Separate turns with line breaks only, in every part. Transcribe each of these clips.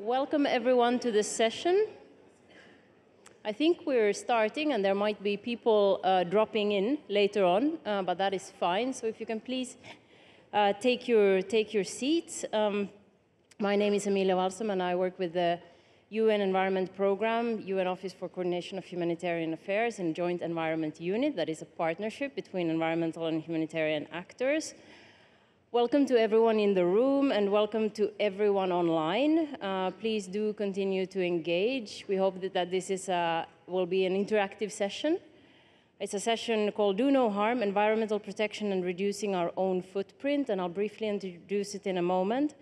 Welcome everyone to this session. I think we're starting and there might be people dropping in later on, but that is fine. So if you can please take your seats. My name is Emilia Wahlstrom and I work with the UN Environment Program, UN Office for Coordination of Humanitarian Affairs in Joint Environment Unit. That is a partnership between environmental and humanitarian actors. Welcome to everyone in the room and welcome to everyone online. Please do continue to engage. We hope that this will be an interactive session. It's a session called Do No Harm, Environmental Protection and Reducing Our Own Footprint, and I'll briefly introduce it in a moment.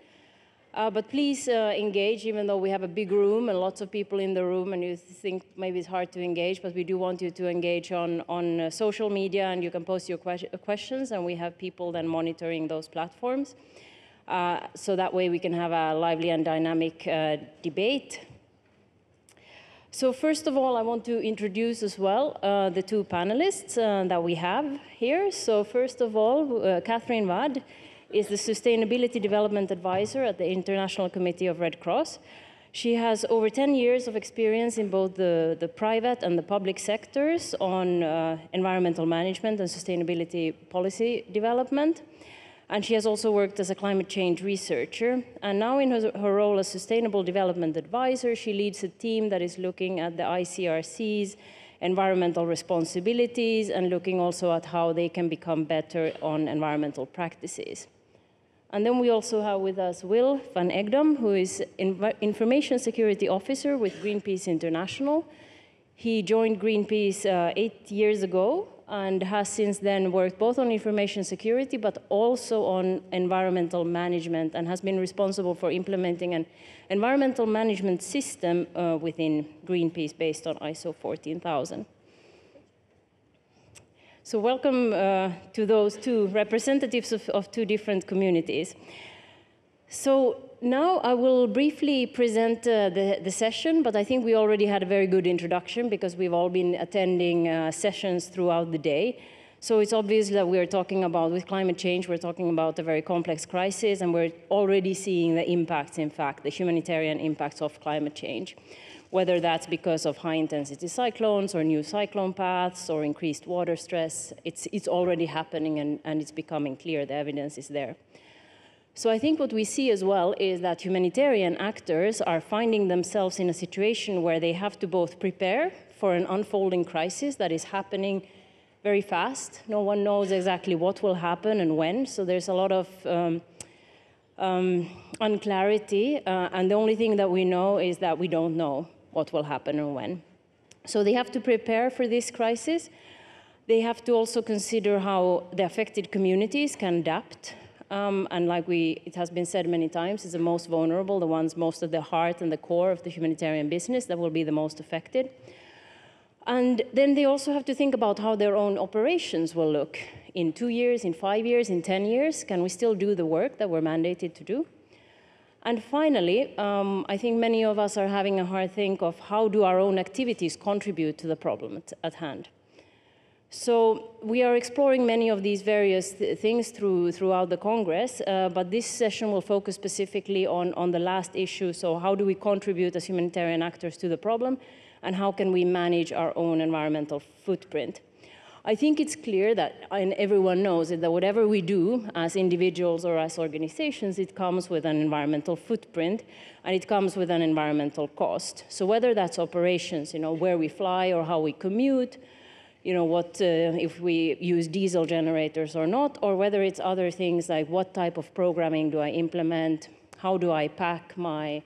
But please engage, even though we have a big room and lots of people in the room and you think maybe it's hard to engage, but we do want you to engage on social media and you can post your questions and we have people then monitoring those platforms. So that way we can have a lively and dynamic debate. So first of all, I want to introduce as well the two panelists that we have here. So first of all, Kathrine is the Sustainability Development Advisor at the International Committee of Red Cross. She has over 10 years of experience in both the private and the public sectors on environmental management and sustainability policy development. And she has also worked as a climate change researcher. And now in her role as Sustainable Development Advisor, she leads a team that is looking at the ICRC's environmental responsibilities and looking also at how they can become better on environmental practices. And then we also have with us Will van Egdom, who is Information Security Officer with Greenpeace International. He joined Greenpeace 8 years ago and has since then worked both on information security but also on environmental management and has been responsible for implementing an environmental management system within Greenpeace based on ISO 14000. So welcome to those two representatives of two different communities. So now I will briefly present the session, but I think we already had a very good introduction because we've all been attending sessions throughout the day. So it's obvious that we're talking about, with climate change, we're talking about a very complex crisis and we're already seeing the impacts, in fact, the humanitarian impacts of climate change. Whether that's because of high-intensity cyclones or new cyclone paths or increased water stress, it's already happening and it's becoming clear, the evidence is there. So I think what we see as well is that humanitarian actors are finding themselves in a situation where they have to both prepare for an unfolding crisis that is happening very fast. No one knows exactly what will happen and when, so there's a lot of unclarity, and the only thing that we know is that we don't know what will happen and when. So they have to prepare for this crisis. They have to also consider how the affected communities can adapt. And like it has been said many times, it's the most vulnerable, the ones most at the heart and the core of the humanitarian business that will be the most affected. And then they also have to think about how their own operations will look in 2 years, in 5 years, in 10 years. Can we still do the work that we're mandated to do? And finally, I think many of us are having a hard think of how do our own activities contribute to the problem at hand. So we are exploring many of these various things throughout the Congress, but this session will focus specifically on the last issue. So how do we contribute as humanitarian actors to the problem, and how can we manage our own environmental footprint? I think it's clear that, and everyone knows it, that whatever we do as individuals or as organizations, it comes with an environmental footprint and it comes with an environmental cost. So whether that's operations, where we fly or how we commute, if we use diesel generators or not, or whether it's other things like what type of programming do I implement, how do I pack my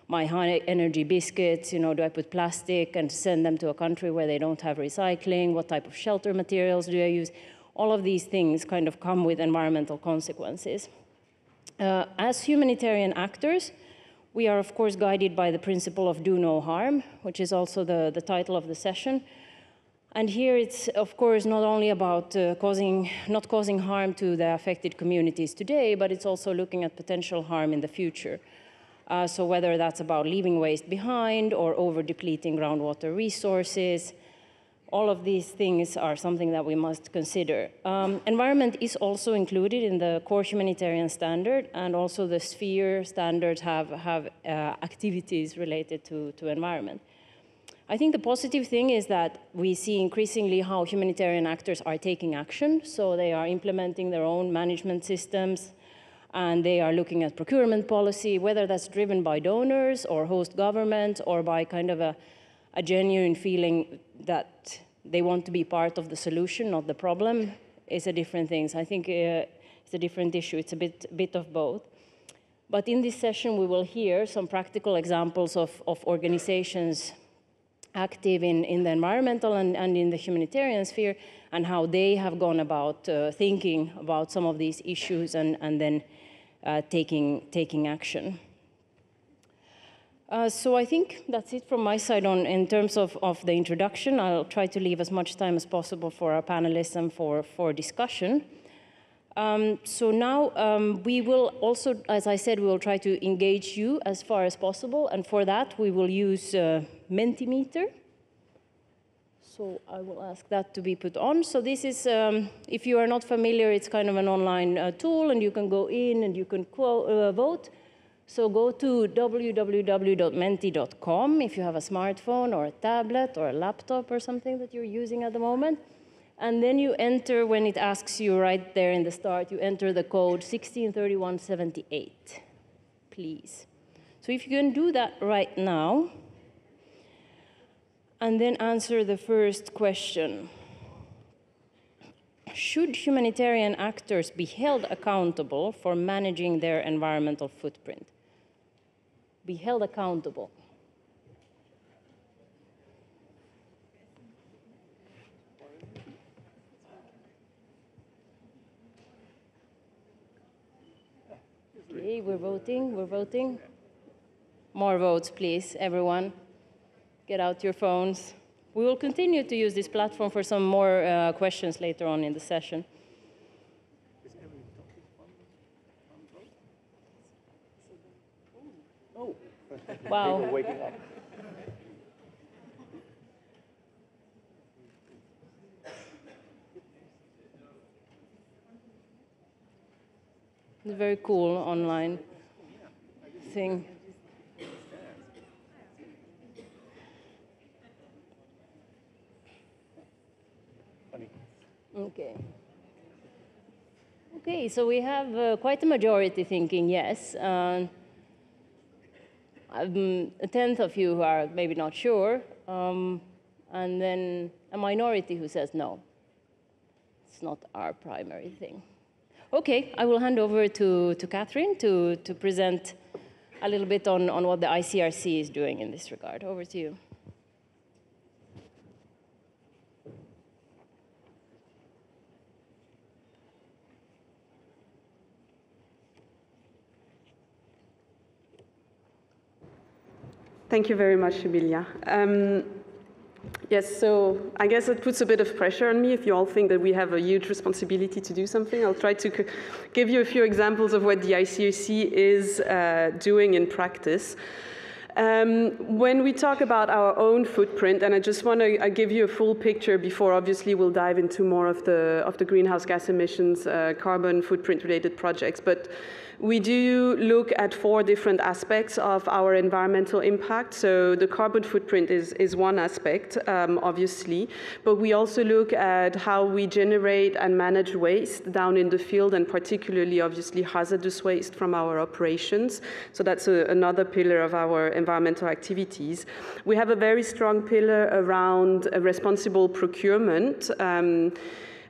high energy biscuits, do I put plastic and send them to a country where they don't have recycling, what type of shelter materials do I use? All of these things kind of come with environmental consequences. As humanitarian actors, we are of course guided by the principle of do no harm, which is also the title of the session. And here it's, of course, not only about not causing harm to the affected communities today, but it's also looking at potential harm in the future. So whether that's about leaving waste behind or over-depleting groundwater resources, all of these things are something that we must consider. Environment is also included in the core humanitarian standard, and also the sphere standards have activities related to environment. I think the positive thing is that we see increasingly how humanitarian actors are taking action. So they are implementing their own management systems, and they are looking at procurement policy, whether that's driven by donors or host government, or by kind of a genuine feeling that they want to be part of the solution, not the problem, is a different thing. So I think it's a different issue. It's a bit of both. But in this session, we will hear some practical examples of organizations active in the environmental and in the humanitarian sphere, and how they have gone about thinking about some of these issues and then taking action. So I think that's it from my side in terms of the introduction. I'll try to leave as much time as possible for our panelists and for discussion. So now we will also, as I said, we will try to engage you as far as possible, and for that we will use Mentimeter. So I will ask that to be put on. So this is, if you are not familiar, it's kind of an online tool, and you can go in and you can vote. So go to www.menti.com if you have a smartphone or a tablet or a laptop or something that you're using at the moment. And then you enter, when it asks you right there in the start, you enter the code 163178, please. So if you can do that right now, and then answer the first question. Should humanitarian actors be held accountable for managing their environmental footprint? Be held accountable. Okay, we're voting. More votes, please, everyone. Get out your phones. We will continue to use this platform for some more questions later on in the session. Oh, wow. People waking up. It's a very cool online thing. Okay, so we have quite a majority thinking yes. A tenth of you who are maybe not sure, and then a minority who says no. It's not our primary thing. Okay, I will hand over to Kathrine to present a little bit on what the ICRC is doing in this regard. Over to you.
Thank you very much, Emilia. Yes, so I guess it puts a bit of pressure on me if you all think that we have a huge responsibility to do something. I'll try to give you a few examples of what the ICRC is doing in practice. When we talk about our own footprint, and I just want to give you a full picture before obviously we'll dive into more of the greenhouse gas emissions, carbon footprint related projects, but we do look at 4 different aspects of our environmental impact. So the carbon footprint is one aspect, obviously, but we also look at how we generate and manage waste down in the field, and particularly, obviously, hazardous waste from our operations. So that's another pillar of our environmental activities. We have a very strong pillar around responsible procurement.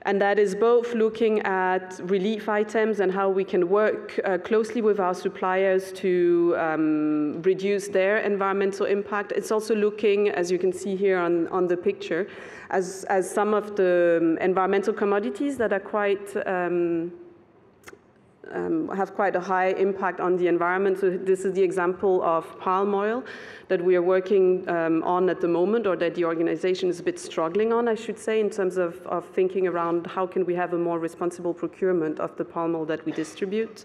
And that is both looking at relief items and how we can work closely with our suppliers to reduce their environmental impact. It's also looking, as you can see here on the picture, as some of the environmental commodities that are quite have quite a high impact on the environment. So this is the example of palm oil that we are working on at the moment, or that the organization is a bit struggling on, I should say, in terms of thinking around how can we have a more responsible procurement of the palm oil that we distribute.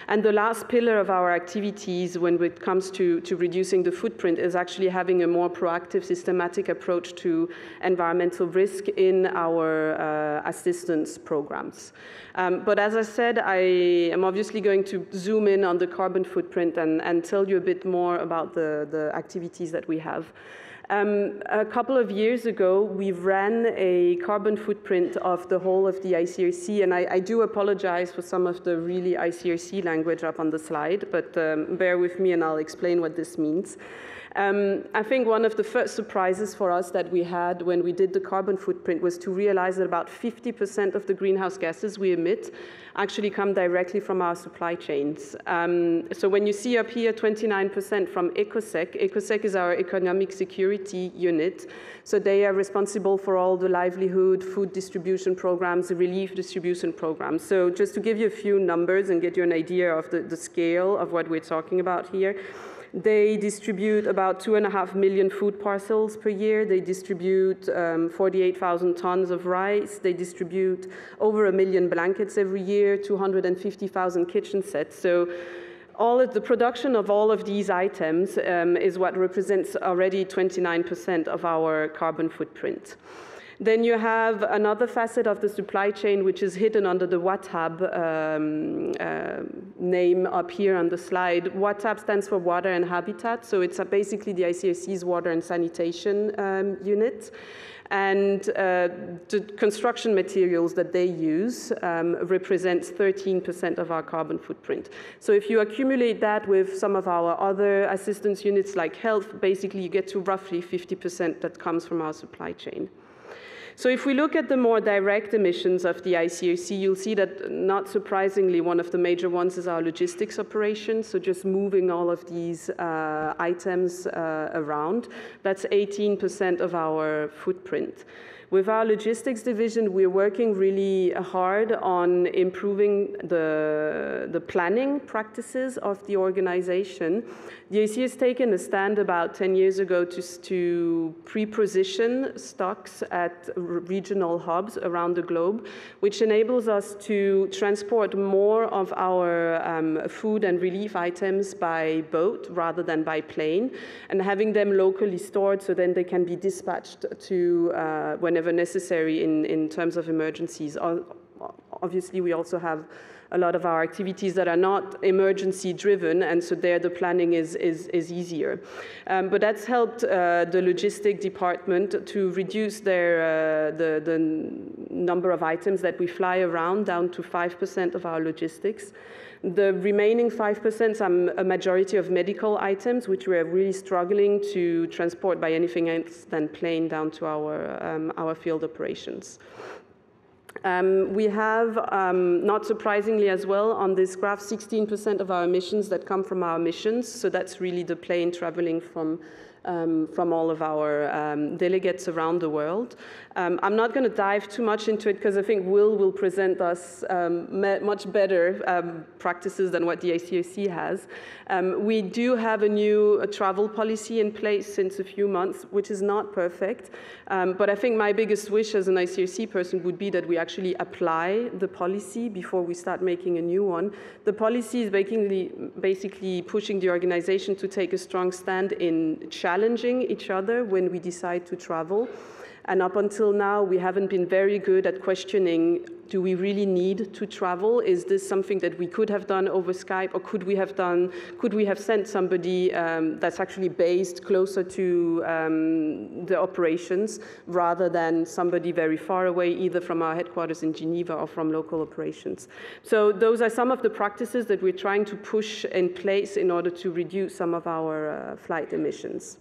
And the last pillar of our activities when it comes to reducing the footprint is actually having a more proactive, systematic approach to environmental risk in our assistance programs. But as I said, I am obviously going to zoom in on the carbon footprint and tell you a bit more about the activities that we have. A couple of years ago, we ran a carbon footprint of the whole of the ICRC, and I do apologize for some of the really ICRC language up on the slide, but bear with me and I'll explain what this means. I think one of the first surprises for us that we had when we did the carbon footprint was to realize that about 50% of the greenhouse gases we emit actually come directly from our supply chains. So when you see up here 29% from ECOSEC is our economic security unit. So they are responsible for all the livelihood, food distribution programs, the relief distribution programs. So just to give you a few numbers and get you an idea of the scale of what we're talking about here. They distribute about 2.5 million food parcels per year. They distribute 48,000 tons of rice. They distribute over 1 million blankets every year, 250,000 kitchen sets. So all of the production of all of these items is what represents already 29% of our carbon footprint. Then you have another facet of the supply chain, which is hidden under the WATAB name up here on the slide. WATAB stands for Water and Habitat, so it's basically the ICRC's water and sanitation unit. And the construction materials that they use represents 13% of our carbon footprint. So if you accumulate that with some of our other assistance units like health, basically you get to roughly 50% that comes from our supply chain. So if we look at the more direct emissions of the ICRC, you'll see that, not surprisingly, one of the major ones is our logistics operations, so just moving all of these items around. That's 18% of our footprint. With our logistics division, we're working really hard on improving the planning practices of the organization. The ICRC has taken a stand about 10 years ago to pre-position stocks at regional hubs around the globe, which enables us to transport more of our food and relief items by boat rather than by plane, and having them locally stored so then they can be dispatched to whenever necessary in terms of emergencies. Obviously, we also have a lot of our activities that are not emergency driven, and so there the planning is easier. But that's helped the logistic department to reduce the number of items that we fly around down to 5% of our logistics. The remaining 5% are a majority of medical items, which we are really struggling to transport by anything else than plane down to our field operations. We have, not surprisingly as well, on this graph, 16% of our emissions that come from our missions. So that's really the plane traveling from all of our delegates around the world. I'm not going to dive too much into it because I think Will present us much better practices than what the ICRC has. We do have a new travel policy in place since a few months, which is not perfect. But I think my biggest wish as an ICRC person would be that we actually apply the policy before we start making a new one. The policy is basically pushing the organization to take a strong stand in challenging each other when we decide to travel. And up until now, we haven't been very good at questioning, do we really need to travel? Is this something that we could have done over Skype, or could we have sent somebody that's actually based closer to the operations rather than somebody very far away, either from our headquarters in Geneva or from local operations? So those are some of the practices that we're trying to push in place in order to reduce some of our flight emissions.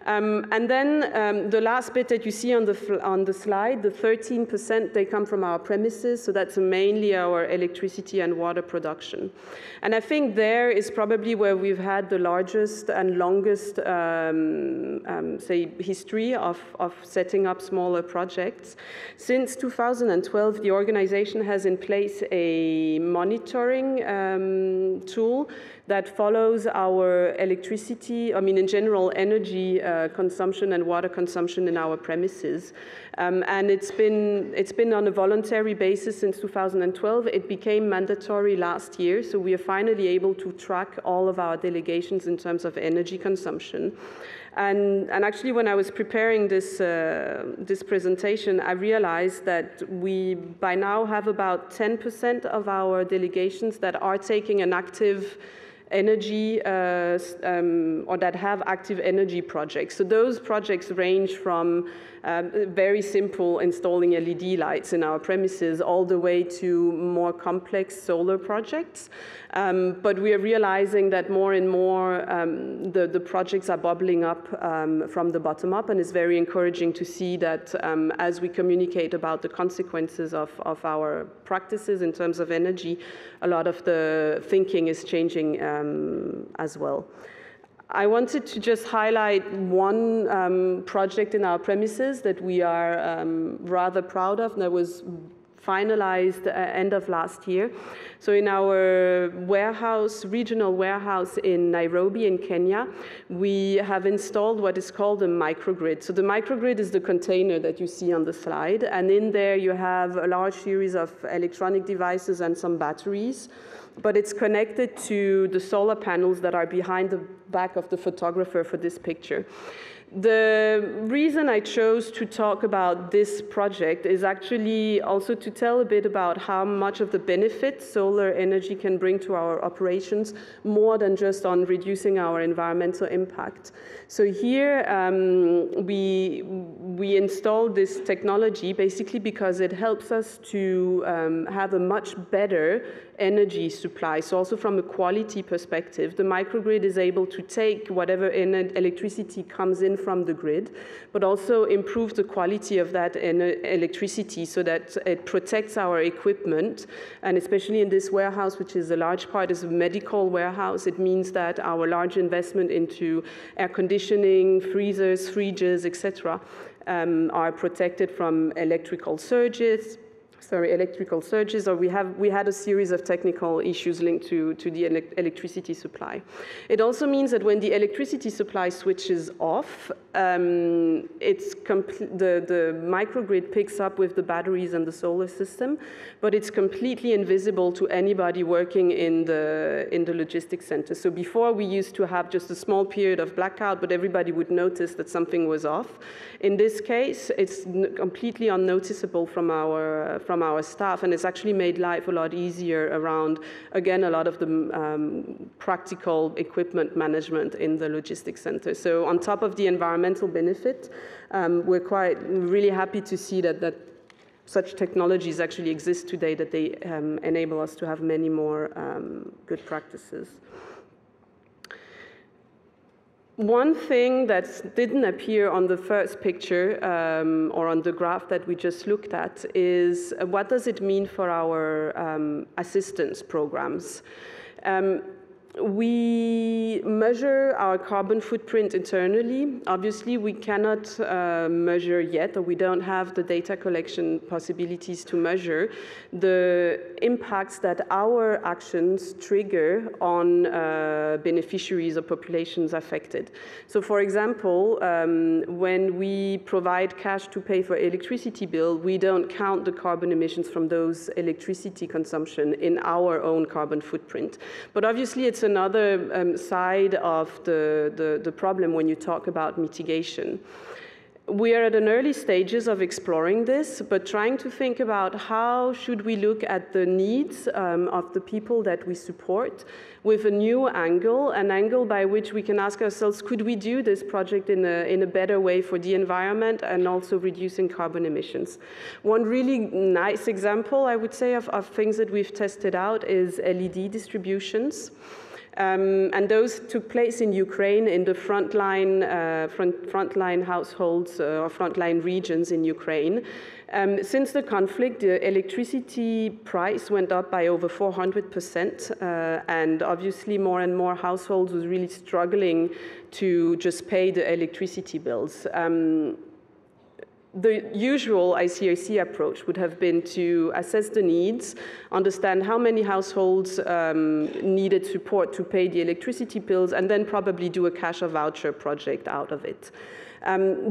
And then the last bit that you see on the slide, the 13%, they come from our premises, so that's mainly our electricity and water production. And I think there is probably where we've had the largest and longest, say, history of setting up smaller projects. Since 2012, the organization has in place a monitoring tool that follows our electricity, in general, energy consumption and water consumption in our premises. And it's been on a voluntary basis since 2012. It became mandatory last year, so we are finally able to track all of our delegations in terms of energy consumption. And actually, when I was preparing this presentation, I realized that we, by now, have about 10% of our delegations that are taking an active energy, or that have active energy projects. So those projects range from very simple installing LED lights in our premises all the way to more complex solar projects. But we are realizing that more and more the projects are bubbling up from the bottom up, and it's very encouraging to see that as we communicate about the consequences of our practices in terms of energy, a lot of the thinking is changing as well. I wanted to just highlight one project in our premises that we are rather proud of, and that was finalized end of last year. So in our warehouse, regional warehouse in Nairobi in Kenya, we have installed what is called a microgrid. So the microgrid is the container that you see on the slide, and in there you have a large series of electronic devices and some batteries, but it's connected to the solar panels that are behind the back of the photographer for this picture. The reason I chose to talk about this project is actually also to tell a bit about how much of the benefit solar energy can bring to our operations, more than just on reducing our environmental impact. So here we installed this technology basically because it helps us to have a much better energy supply. So also from a quality perspective, the microgrid is able to take whatever electricity comes in from the grid, but also improve the quality of that electricity so that it protects our equipment. And especially in this warehouse, which is a large part is a medical warehouse, it means that our large investment into air conditioning, freezers, fridges, etc., are protected from electrical surges, or we had a series of technical issues linked to the electricity supply. It also means that when the electricity supply switches off, the microgrid picks up with the batteries and the solar system, but it's completely invisible to anybody working in the logistics center. So before we used to have just a small period of blackout, but everybody would notice that something was off. In this case, it's completely unnoticeable from our staff, and it's actually made life a lot easier around, again, a lot of the practical equipment management in the logistics center. So on top of the environmental benefit, we're really happy to see that such technologies actually exist today, that they enable us to have many more good practices. One thing that didn't appear on the first picture or on the graph that we just looked at is what does it mean for our assistance programs? We measure our carbon footprint internally. Obviously, we cannot measure yet, or we don't have the data collection possibilities to measure the impacts that our actions trigger on beneficiaries or populations affected. So, for example, when we provide cash to pay for electricity bill, we don't count the carbon emissions from those electricity consumption in our own carbon footprint. But obviously, it's another side of the problem when you talk about mitigation. We are at an early stages of exploring this, but trying to think about how should we look at the needs of the people that we support with a new angle, an angle by which we can ask ourselves, could we do this project in a better way for the environment and also reducing carbon emissions? One really nice example, I would say, of things that we've tested out is LED distributions. And those took place in Ukraine in the frontline households or frontline regions in Ukraine. Since the conflict, the electricity price went up by over 400%, and obviously more and more households was really struggling to just pay the electricity bills. The usual ICRC approach would have been to assess the needs, understand how many households needed support to pay the electricity bills, and then probably do a cash or voucher project out of it.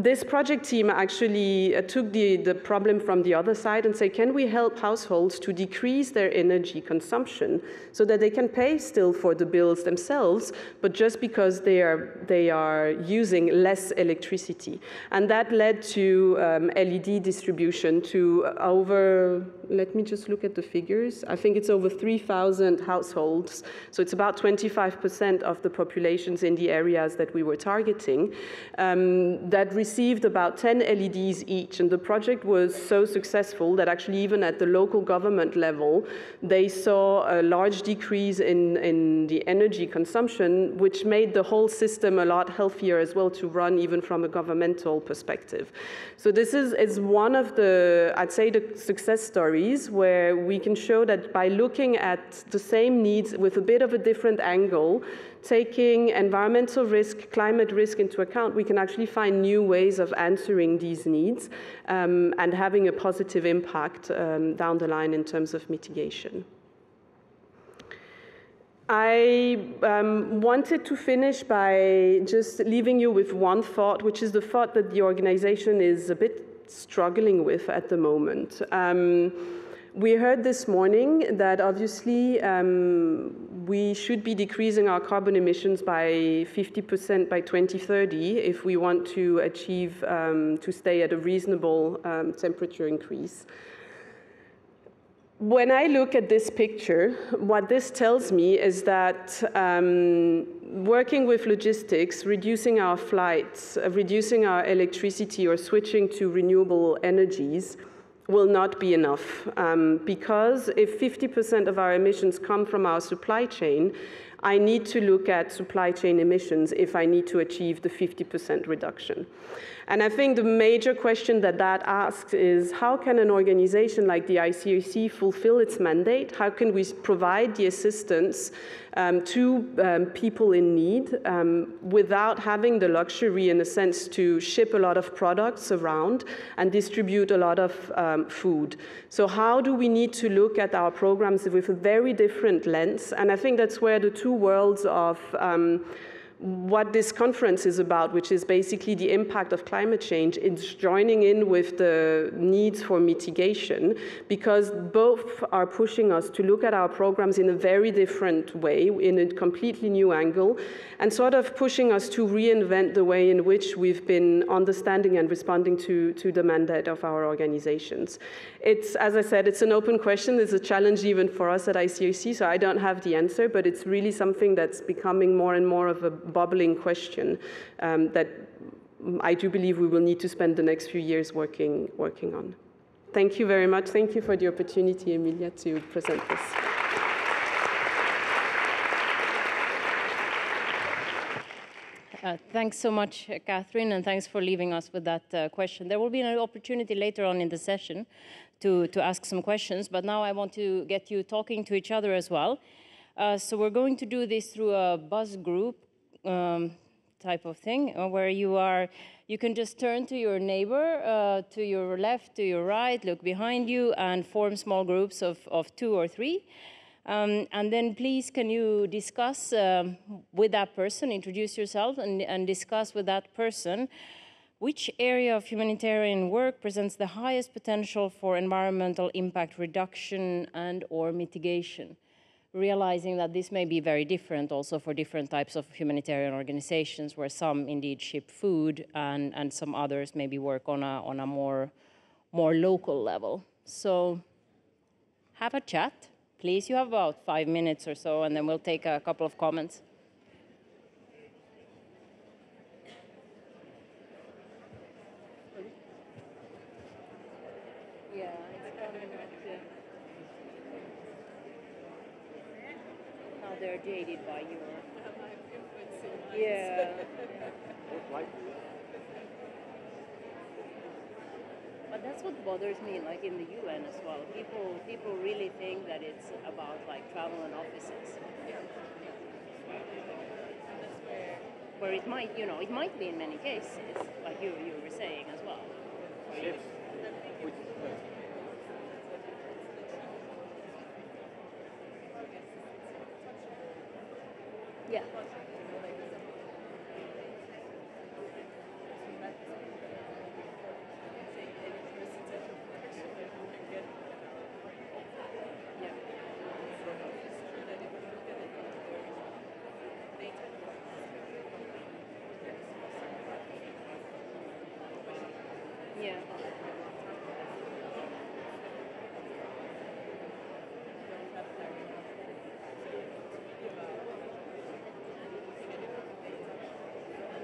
This project team actually took the problem from the other side and said, can we help households to decrease their energy consumption so that they can pay still for the bills themselves, but just because they are using less electricity. And that led to LED distribution to over, let me just look at the figures. I think it's over 3,000 households. So it's about 25% of the populations in the areas that we were targeting. That received about 10 LEDs each, and the project was so successful that actually even at the local government level, they saw a large decrease in the energy consumption, which made the whole system a lot healthier as well to run even from a governmental perspective. So this is one of the, I'd say, the success stories where we can show that by looking at the same needs with a bit of a different angle, taking environmental risk, climate risk into account, we can actually find new ways of answering these needs and having a positive impact down the line in terms of mitigation. I wanted to finish by just leaving you with one thought, which is the thought that the organization is a bit struggling with at the moment. We heard this morning that obviously we should be decreasing our carbon emissions by 50% by 2030 if we want to achieve, to stay at a reasonable temperature increase. When I look at this picture, what this tells me is that working with logistics, reducing our flights, reducing our electricity or switching to renewable energies will not be enough, because if 50% of our emissions come from our supply chain, I need to look at supply chain emissions if I need to achieve the 50% reduction. And I think the major question that asks is, how can an organization like the ICRC fulfill its mandate? How can we provide the assistance to people in need without having the luxury, in a sense, to ship a lot of products around and distribute a lot of food? So how do we need to look at our programs with a very different lens? And I think that's where the two worlds of what this conference is about, which is basically the impact of climate change, is joining in with the needs for mitigation, because both are pushing us to look at our programs in a very different way, in a completely new angle, and sort of pushing us to reinvent the way in which we've been understanding and responding to the mandate of our organizations. It's, as I said, it's an open question. It's a challenge even for us at ICRC, so I don't have the answer, but it's really something that's becoming more and more of a bubbling question that I do believe we will need to spend the next few years working on. Thank you very much. Thank you for the opportunity, Emilia, to present this.
Thanks so much, Kathrine, and thanks for leaving us with that question. There will be an opportunity later on in the session to ask some questions, but now I want to get you talking to each other as well. So we're going to do this through a buzz group type of thing, where you can just turn to your neighbor, to your left, to your right, look behind you, and form small groups of 2 or 3. And then please, can you discuss with that person, introduce yourself and discuss with that person which area of humanitarian work presents the highest potential for environmental impact reduction and or mitigation, realizing that this may be very different also for different types of humanitarian organizations, where some indeed ship food and some others maybe work on a more local level. So have a chat. Please, you have about 5 minutes or so, and then we'll take a couple of comments. Yeah, it's coming up to... they're jaded by your... Yeah. But that's what bothers me, like in the UN as well. People really think that it's about like travel and offices. Where it might, you know, it might be in many cases, like you were saying as well.
Yes.
Yeah. Yeah.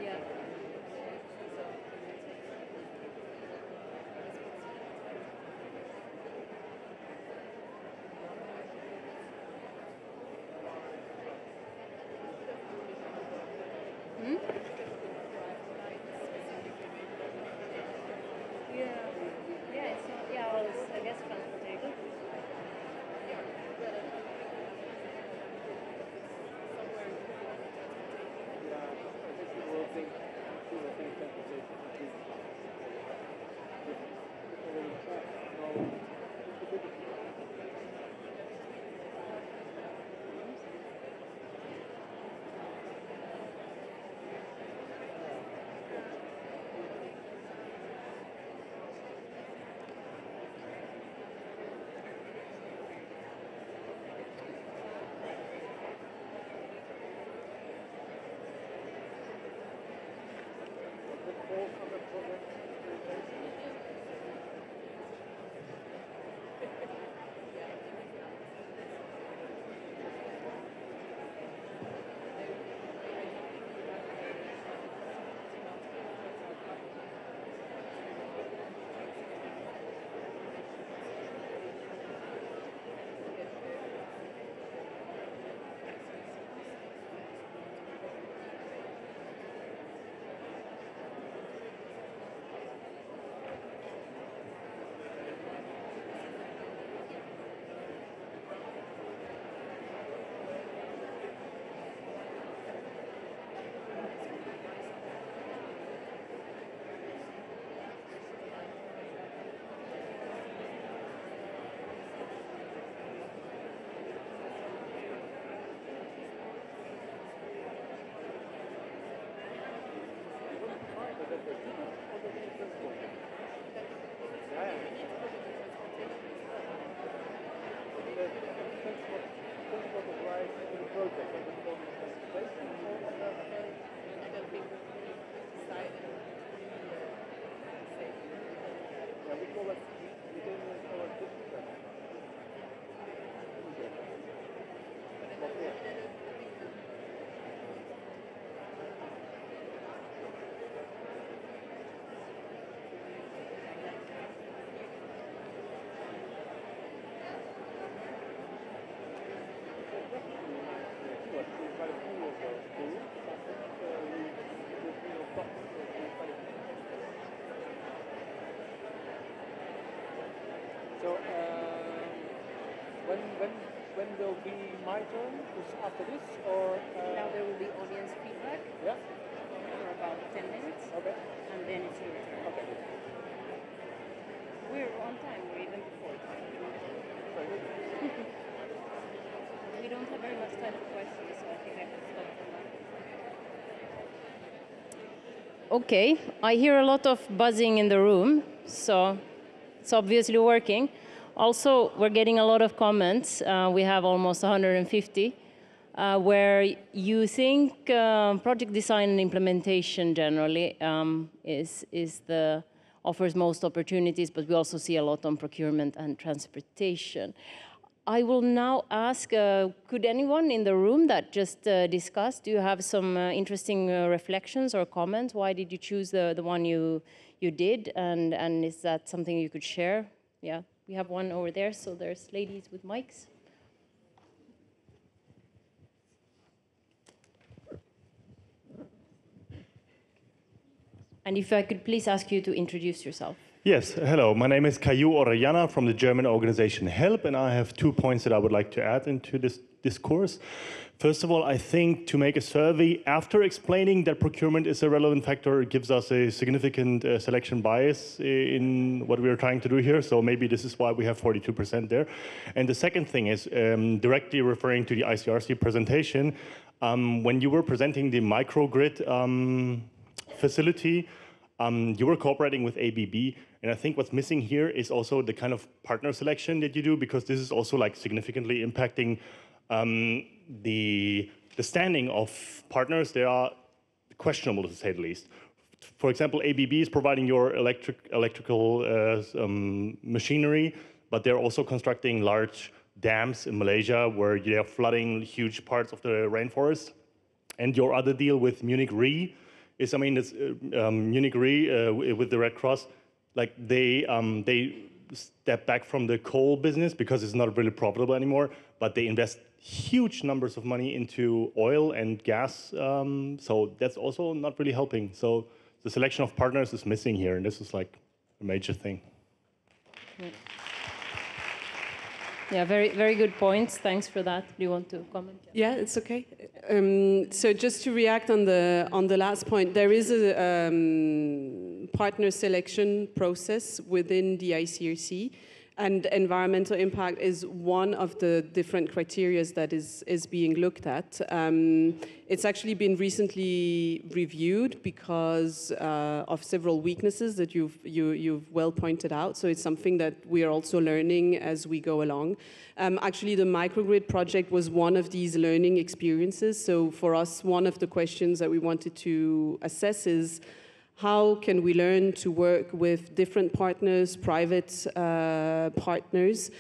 Yeah. Hmm? Yeah. Yeah, it's not, yeah, well, it's, I guess, transportation.
So when will be my turn? Is after this or?
Now there will be audience feedback
Yeah.
for about 10 minutes,
Okay.
and then it's your turn.
Okay.
We're on time, we're even before time.
Very good.
We don't have very much time for questions, so I think I can stop for now. Okay, I hear a lot of buzzing in the room, so it's obviously working. Also, we're getting a lot of comments. We have almost 150, where you think project design and implementation generally offers most opportunities, but we also see a lot on procurement and transportation. I will now ask, could anyone in the room that just discussed, do you have some interesting reflections or comments? Why did you choose the one you did? And is that something you could share? Yeah, we have one over there, so there's ladies with mics. And if I could please ask you to introduce yourself.
Yes, hello. My name is Caillou Orellana from the German organization HELP, and I have 2 points that I would like to add into this discourse. First of all, I think to make a survey after explaining that procurement is a relevant factor gives us a significant selection bias in what we are trying to do here. So maybe this is why we have 42% there. And the second thing is directly referring to the ICRC presentation. When you were presenting the microgrid facility, you were cooperating with ABB, and I think what's missing here is also the kind of partner selection that you do, because this is also like significantly impacting the standing of partners. They are questionable, to say the least. For example, ABB is providing your electrical machinery, but they're also constructing large dams in Malaysia where they are flooding huge parts of the rainforest. And your other deal with Munich Re is, I mean, it's, Munich Re with the Red Cross, like they step back from the coal business because it's not really profitable anymore, but they invest huge numbers of money into oil and gas, so that's also not really helping. So the selection of partners is missing here, and this is like a major thing.
Yeah, very, very good points. Thanks for that. Do you want to comment?
Yeah, it's okay. So just to react on the last point, there is a partner selection process within the ICRC, and environmental impact is one of the different criteria that is being looked at. It's actually been recently reviewed because of several weaknesses that you've well pointed out. So it's something that we are also learning as we go along. Actually, the microgrid project was one of these learning experiences. So for us, one of the questions that we wanted to assess is, how can we learn to work with different partners, private partners,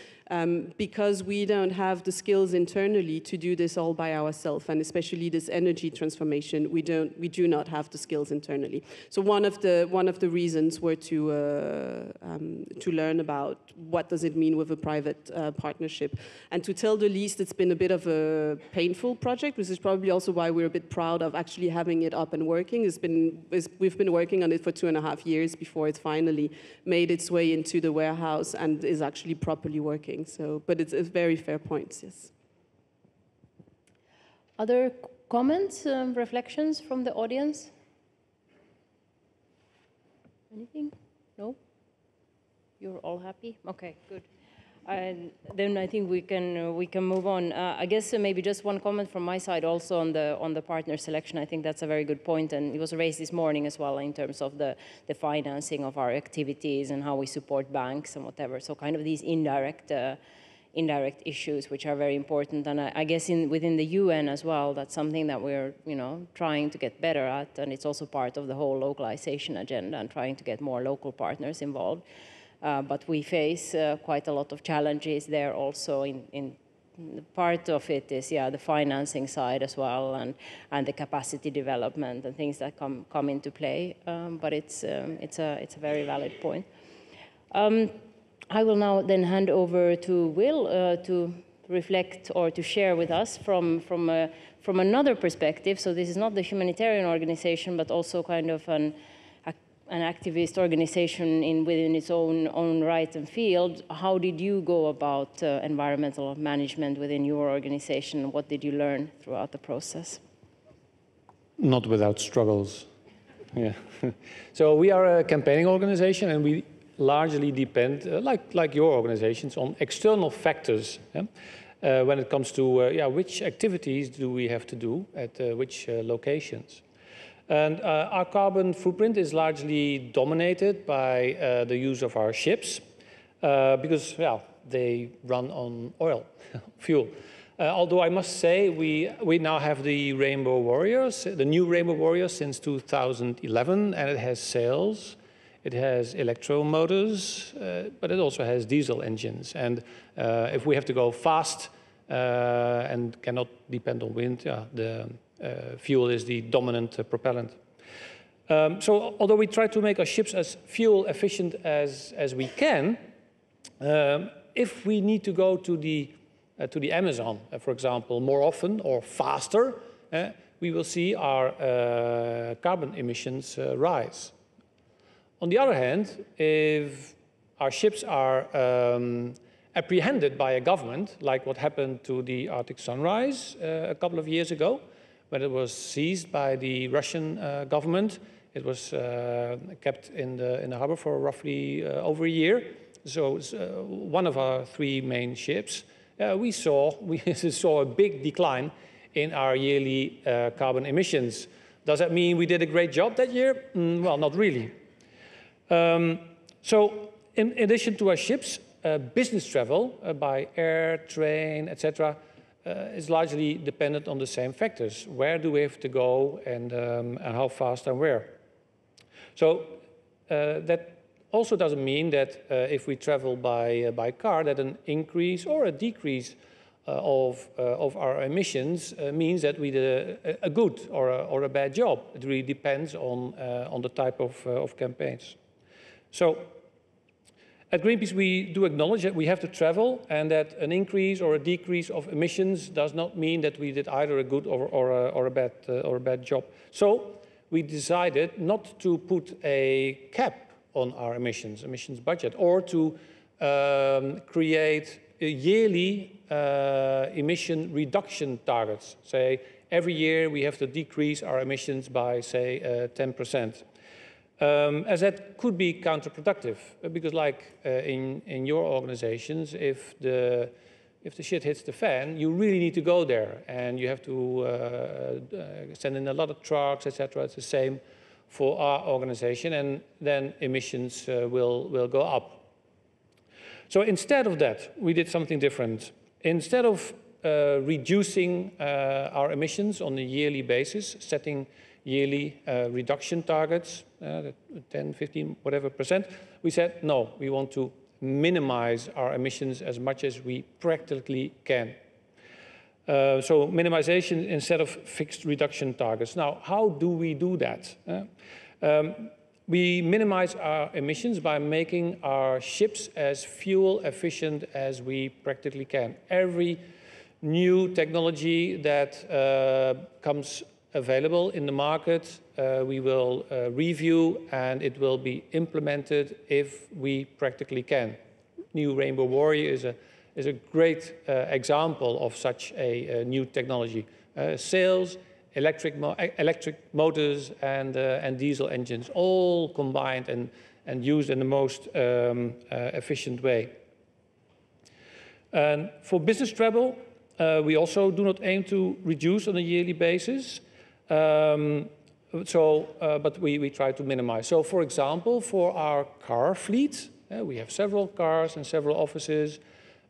because we don't have the skills internally to do this all by ourselves, and especially this energy transformation, we do not have the skills internally. So one of the reasons were to learn about what does it mean with a private partnership, and to tell the least, it's been a bit of a painful project, which is probably also why we're a bit proud of actually having it up and working. We've been working on it for 2.5 years before it finally made its way into the warehouse and is actually properly working. So, but it's very fair points, yes.
Other comments, reflections from the audience? Anything? No? You're all happy? Okay, good. And then I think we can move on. I guess maybe just one comment from my side also on the partner selection. I think that's a very good point, and it was raised this morning as well in terms of the financing of our activities and how we support banks and whatever. So kind of these indirect issues, which are very important. And I guess within the UN as well, that's something that we're trying to get better at, and it's also part of the whole localization agenda and trying to get more local partners involved. But we face quite a lot of challenges there also. In part of it is the financing side as well, and the capacity development and things that come into play. But it's a very valid point. I will now then hand over to Will to reflect or to share with us from another perspective. So this is not the humanitarian organization, but also kind of an activist organization within its own right and field. How did you go about environmental management within your organization? What did you learn throughout the process?
Not without struggles. Yeah. So we are a campaigning organization, and we largely depend, like your organizations, on external factors when it comes to which activities do we have to do at which locations. And our carbon footprint is largely dominated by the use of our ships because, they run on oil, fuel. Although I must say we now have the Rainbow Warriors, the new Rainbow Warriors since 2011, and it has sails, it has electromotors, but it also has diesel engines. And if we have to go fast and cannot depend on wind, the fuel is the dominant propellant. So although we try to make our ships as fuel efficient as we can, if we need to go to the Amazon, for example, more often or faster, we will see our carbon emissions rise. On the other hand, if our ships are apprehended by a government, like what happened to the Arctic Sunrise a couple of years ago, when it was seized by the Russian government, it was kept in the harbor for roughly over a year. So one of our 3 main ships, we saw a big decline in our yearly carbon emissions. Does that mean we did a great job that year? Well, not really. So in addition to our ships, business travel by air, train, etc., is largely dependent on the same factors. Where do we have to go, and how fast and where? So that also doesn't mean that if we travel by car, that an increase or a decrease of our emissions means that we did a good or a bad job. It really depends on the type of campaigns. So at Greenpeace, we do acknowledge that we have to travel, and that an increase or a decrease of emissions does not mean that we did either a good or a bad job. So we decided not to put a cap on our emissions budget, or to create yearly emission reduction targets. Say every year we have to decrease our emissions by, say, 10%. As that could be counterproductive, because like in your organizations, if the shit hits the fan, you really need to go there, and you have to send in a lot of trucks, etc. It's the same for our organization, and then emissions will go up. So instead of that, we did something different. Instead of reducing our emissions on a yearly basis, setting yearly reduction targets, 10, 15, whatever %, we said, no, we want to minimize our emissions as much as we practically can. So minimization instead of fixed reduction targets. Now, how do we do that? We minimize our emissions by making our ships as fuel efficient as we practically can. Every new technology that comes available in the market, we will review, and it will be implemented if we practically can. New Rainbow Warrior is a great example of such a new technology. Sails, electric motors, and diesel engines, all combined and used in the most efficient way. And for business travel, we also do not aim to reduce on a yearly basis. But we try to minimize. So, for example, for our car fleet, we have several cars and several offices.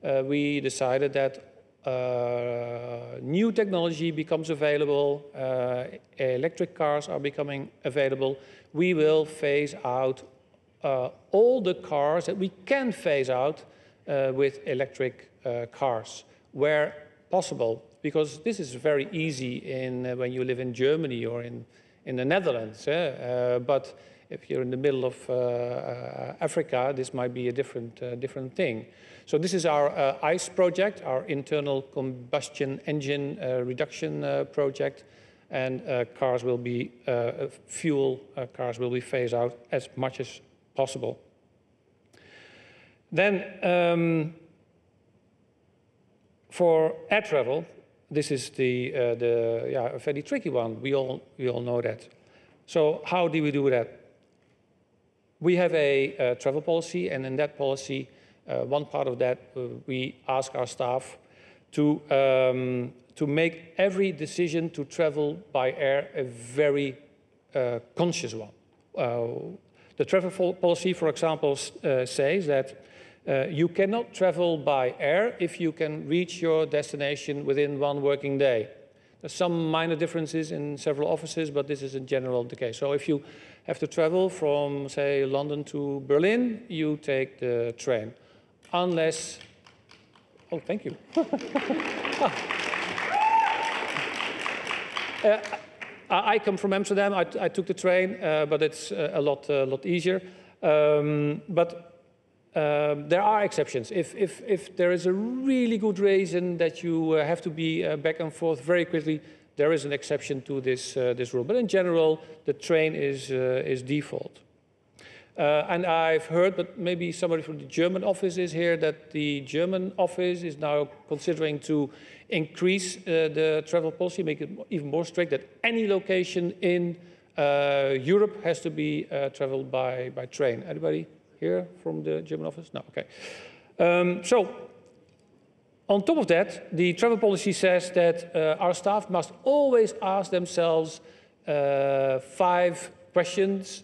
We decided that new technology becomes available, electric cars are becoming available. We will phase out all the cars that we can phase out with electric cars where possible, because this is very easy when you live in Germany or in the Netherlands. But if you're in the middle of Africa, this might be a different thing. So this is our ICE project, our internal combustion engine reduction project, and cars will be cars will be phased out as much as possible. Then for air travel, this is a very tricky one. We all know that. So how do we do that? We have a travel policy, and in that policy, one part of that, we ask our staff to make every decision to travel by air a very conscious one. The travel policy, for example, says that you cannot travel by air if you can reach your destination within 1 working day. There's some minor differences in several offices, but this is in general the case. So if you have to travel from, say, London to Berlin, you take the train. Unless, oh, thank you. I come from Amsterdam. I took the train, but it's a lot easier. There are exceptions. If there is a really good reason that you have to be back and forth very quickly, there is an exception to this rule. But in general, the train is default. And I've heard, but maybe somebody from the German office is here, that the German office is now considering to increase the travel policy, make it even more strict, that any location in Europe has to be traveled by train. Anybody here from the German office? No, okay. So, on top of that, the travel policy says that our staff must always ask themselves 5 questions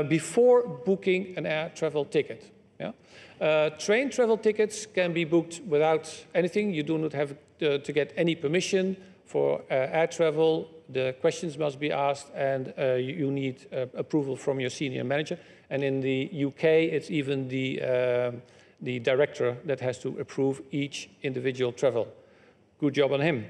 before booking an air travel ticket. Yeah? Train travel tickets can be booked without anything. You do not have to get any permission for air travel. The questions must be asked, and you need approval from your senior manager. And in the UK, it's even the director that has to approve each individual travel. Good job on him.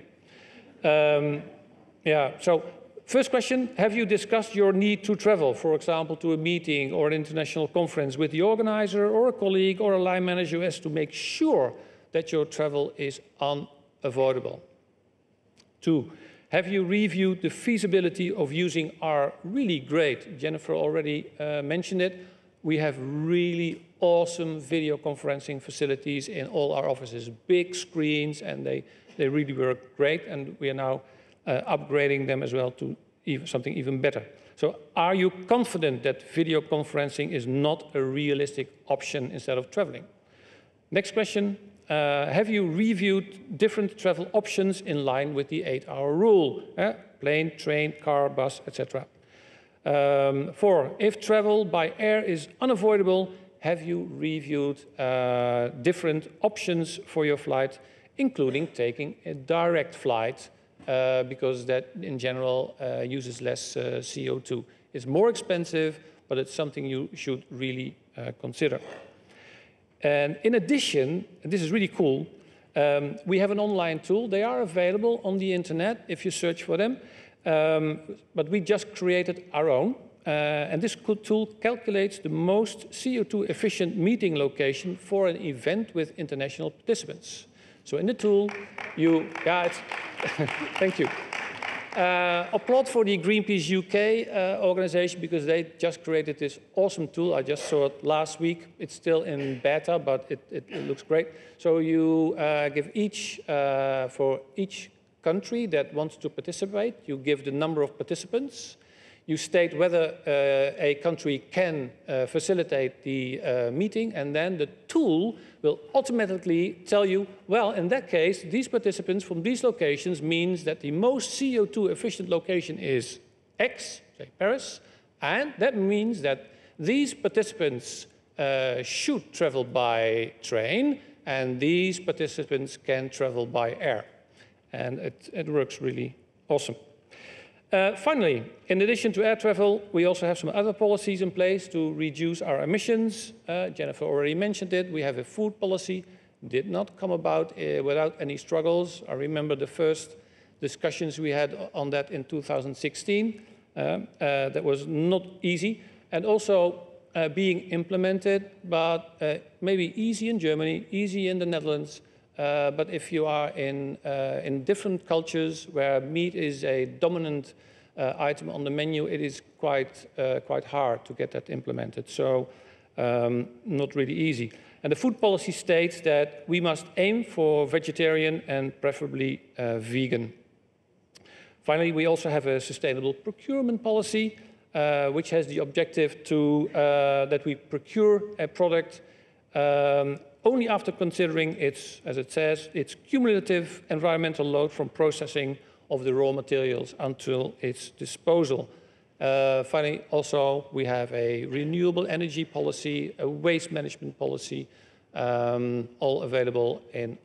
Yeah, so first question, have you discussed your need to travel, for example, to a meeting or an international conference with the organizer or a colleague or a line manager as to make sure that your travel is unavoidable? 2, have you reviewed the feasibility of using our really great, Jennifer already mentioned it, we have really awesome video conferencing facilities in all our offices, big screens, and they really work great, and we are now upgrading them as well to something even better. So are you confident that video conferencing is not a realistic option instead of traveling? Next question, have you reviewed different travel options in line with the 8-hour rule? Plane, train, car, bus, etc. 4, if travel by air is unavoidable, have you reviewed different options for your flight, including taking a direct flight, because that in general uses less CO2. It's more expensive, but it's something you should really consider. And in addition, and this is really cool, we have an online tool. They are available on the internet if you search for them, but we just created our own. And this tool calculates the most CO2 efficient meeting location for an event with international participants. So in the tool, you got, thank you. Applaud for the Greenpeace UK organization, because they just created this awesome tool. I just saw it last week. It's still in beta, but it looks great. So you give for each country that wants to participate, you give the number of participants. You state whether a country can facilitate the meeting, and then the tool will automatically tell you, well, in that case, these participants from these locations means that the most CO2 efficient location is X, say Paris, and that means that these participants should travel by train, and these participants can travel by air. And it works really awesome. Finally, in addition to air travel, we also have some other policies in place to reduce our emissions. Jennifer already mentioned it. We have a food policy. Did not come about without any struggles. I remember the first discussions we had on that in 2016. That was not easy. And also being implemented, but maybe easy in Germany, easy in the Netherlands. But if you are in different cultures where meat is a dominant item on the menu, it is quite hard to get that implemented. So not really easy. And the food policy states that we must aim for vegetarian and preferably vegan. Finally, we also have a sustainable procurement policy, which has the objective that we procure a product only after considering its, as it says, its cumulative environmental load from processing of the raw materials until its disposal. Finally, also, we have a renewable energy policy, a waste management policy, all available in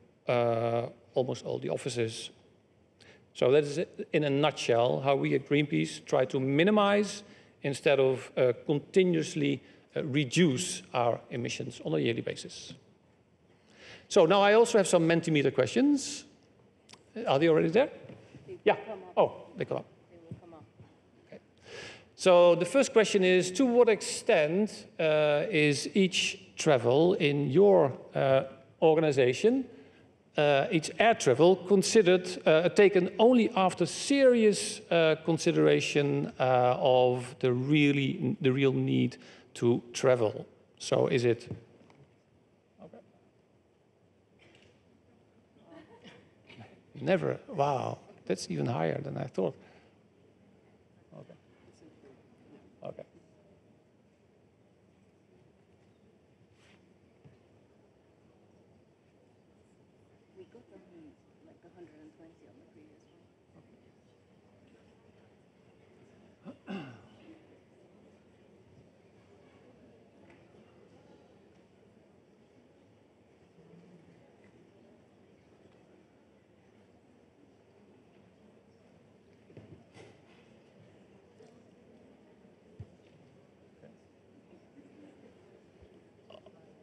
almost all the offices. So that is, in a nutshell, how we at Greenpeace try to minimize instead of continuously reduce our emissions on a yearly basis. So now I also have some Mentimeter questions. Are they already there? Yeah. Oh, they come up.
They will come up.
Okay. So the first question is, to what extent is each travel in your organization, each air travel, considered taken only after serious consideration of the real need to travel. So is it? Okay. Never. Wow, that's even higher than I thought. Okay. Okay.
We got like 120 on the previous one.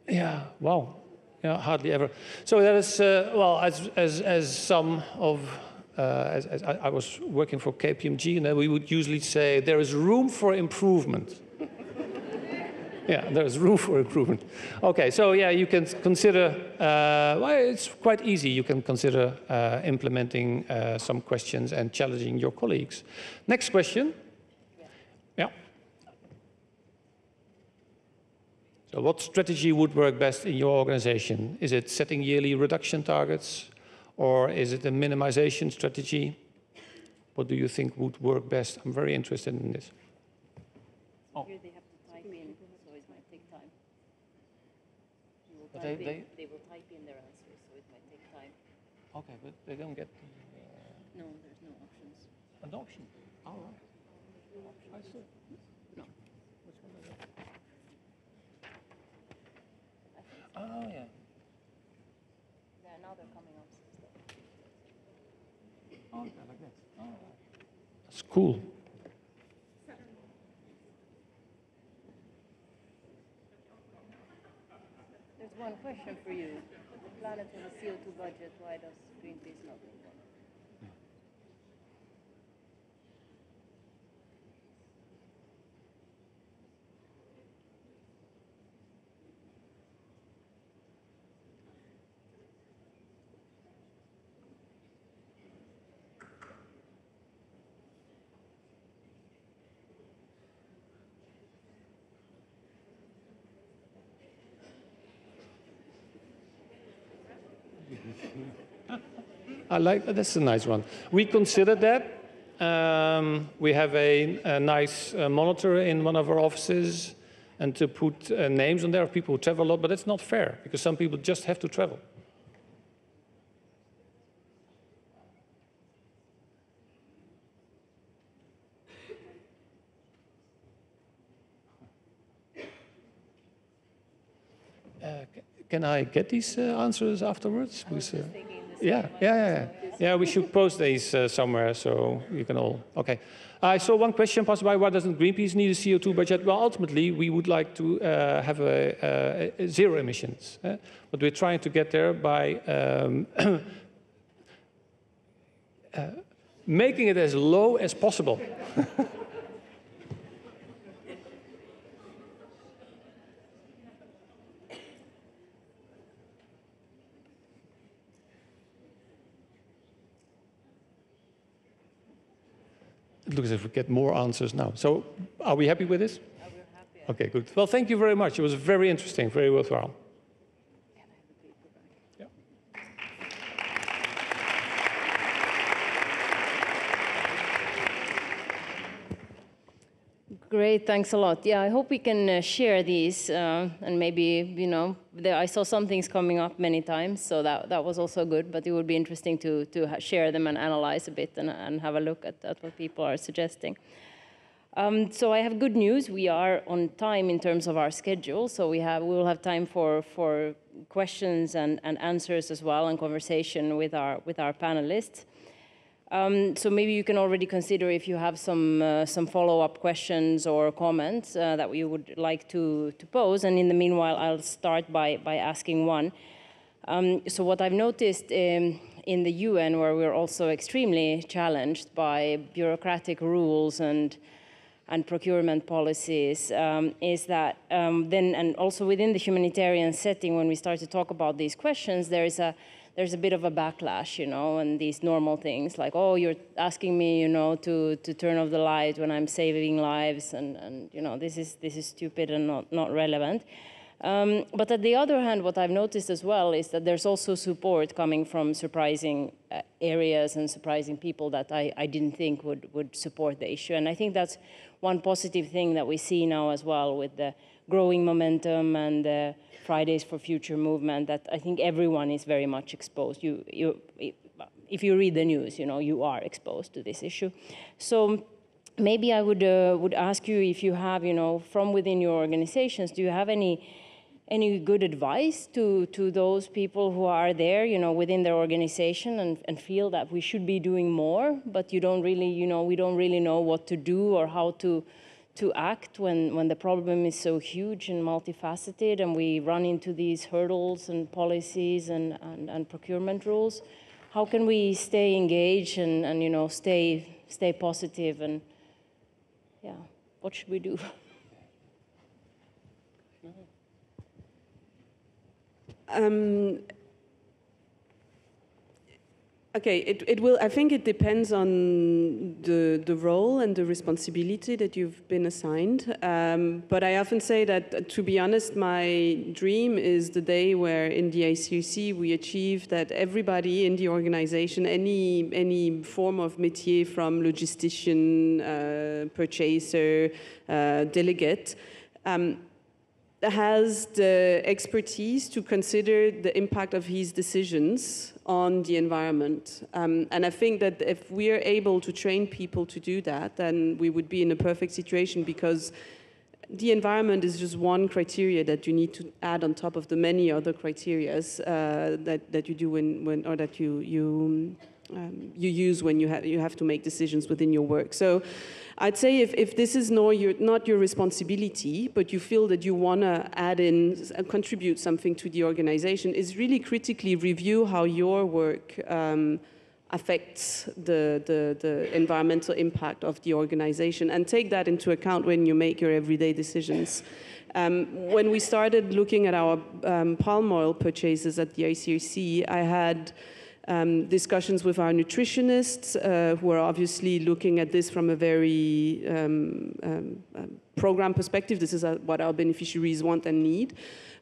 Yeah, wow. Yeah, hardly ever. So that is, well, as some of, as I was working for KPMG, and we would usually say there is room for improvement. Yeah, there is room for improvement. Okay, so yeah, you can consider, well, it's quite easy. You can consider implementing some questions and challenging your colleagues. Next question. Yeah. So what strategy would work best in your organization? Is it setting yearly reduction targets, or is it a minimization strategy? What do you think would work best? I'm very interested in this.
Oh. Here they have to type in, so it might take time. They will type in their answers, so it might take time.
Okay, but they don't get...
No, there's no options.
An option? All right. I see.
No.
Which one is it? Oh, yeah.
Yeah, now they're coming up.
Oh, okay, like that. Oh, that's cool.
There's one question for you. The planet has a CO2 budget. Why does Greenpeace not do one?
I like that. That's a nice one. We considered that. We have a nice monitor in one of our offices, and to put names on there of people who travel a lot, but it's not fair because some people just have to travel. Can I get these answers afterwards? Yeah, we should post these somewhere so you can all... Okay. I saw one question passed by, why doesn't Greenpeace need a CO2 budget? Well, ultimately, we would like to have a zero emissions. But we're trying to get there by making it as low as possible. It looks as if we get more answers now. So are we happy with this?
We're happy.
Okay, good. Well, thank you very much. It was very interesting, very worthwhile. Yeah.
Great, thanks a lot. Yeah, I hope we can share these and maybe, you know, I saw some things coming up many times, so that was also good, but it would be interesting to share them and analyze a bit and have a look at what people are suggesting. So I have good news. We are on time in terms of our schedule, so we will have time for questions and answers as well, and conversation with our panelists. So maybe you can already consider if you have some follow-up questions or comments that you would like to pose. And in the meanwhile, I'll start by asking one. So what I've noticed in the UN, where we're also extremely challenged by bureaucratic rules and procurement policies, is that then, and also within the humanitarian setting, when we start to talk about these questions, there there's a bit of a backlash, you know, and these normal things like, oh, you're asking me, you know, to turn off the light when I'm saving lives, and you know, this is stupid and not relevant. But at the other hand, what I've noticed as well is that there's also support coming from surprising areas and surprising people that I didn't think would support the issue. And I think that's one positive thing that we see now as well with the growing momentum and the Fridays for Future movement, that I think everyone is very much exposed. If you read the news, you know, you are exposed to this issue. So maybe I would ask you if you have, you know, from within your organizations, do you have any good advice to those people who are there, you know, within their organization and feel that we should be doing more, but you don't really, you know, we don't really know what to do or how to act when the problem is so huge and multifaceted, and we run into these hurdles and policies and procurement rules? How can we stay engaged and you know, stay positive, and yeah, what should we do?
Okay, it will. I think it depends on the role and the responsibility that you've been assigned. But I often say that, to be honest, my dream is the day where in the ICRC we achieve that everybody in the organization, any form of métier, from logistician, purchaser, delegate, has the expertise to consider the impact of his decisions on the environment. And I think that if we are able to train people to do that, then we would be in a perfect situation, because the environment is just one criteria that you need to add on top of the many other criteria that you do or that you use when you have to make decisions within your work. So I'd say if this is not your responsibility, but you feel that you want to add in, contribute something to the organization, is really critically review how your work affects the environmental impact of the organization, and take that into account when you make your everyday decisions. When we started looking at our palm oil purchases at the ICRC, I had discussions with our nutritionists, who are obviously looking at this from a very program perspective. This is what our beneficiaries want and need.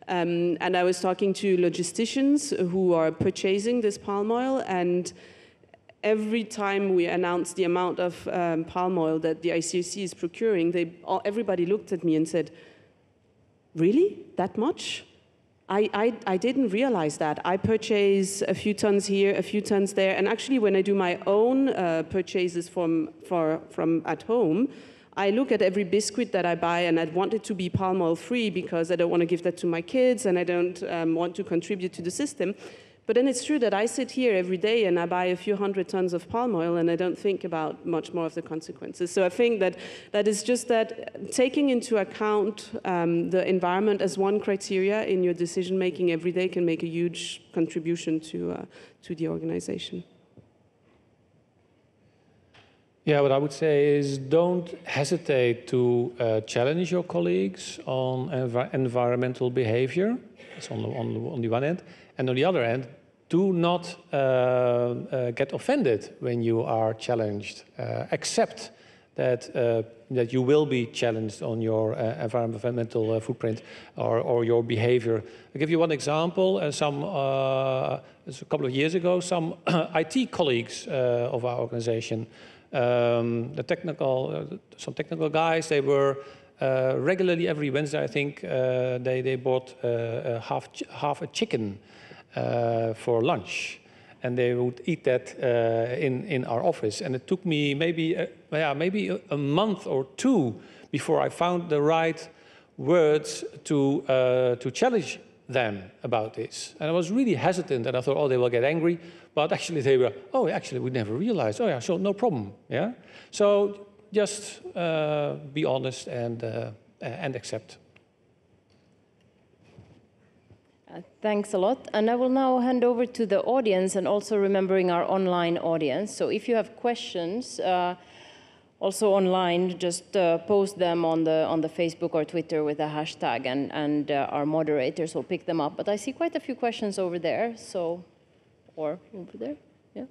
And I was talking to logisticians who are purchasing this palm oil, and every time we announced the amount of palm oil that the ICRC is procuring, everybody looked at me and said, "Really? That much? I didn't realize that. I purchase a few tons here, a few tons there, and actually when I do my own purchases from at home, I look at every biscuit that I buy, and I want it to be palm oil free because I don't want to give that to my kids, and I don't want to contribute to the system. But then it's true that I sit here every day and I buy a few hundred tons of palm oil, and I don't think about much more of the consequences. So I think that is just that taking into account the environment as one criteria in your decision making every day can make a huge contribution to the organization.
Yeah, what I would say is don't hesitate to challenge your colleagues on environmental behavior. It's on the one end. And on the other end, do not get offended when you are challenged. Accept that you will be challenged on your environmental footprint or your behavior. I'll give you one example. A couple of years ago, some IT colleagues of our organization, some technical guys, they were regularly every Wednesday, I think, they bought half a chicken for lunch, and they would eat that in our office. And it took me maybe a month or two before I found the right words to challenge them about this. And I was really hesitant, and I thought, oh, they will get angry. But actually they were, oh, actually we never realized. Oh yeah, so no problem. Yeah. So just be honest and accept.
Thanks a lot. And I will now hand over to the audience, and also remembering our online audience. So if you have questions, also online, just post them on the Facebook or Twitter with a hashtag, and our moderators will pick them up. But I see quite a few questions over there, so Or over there? Yeah,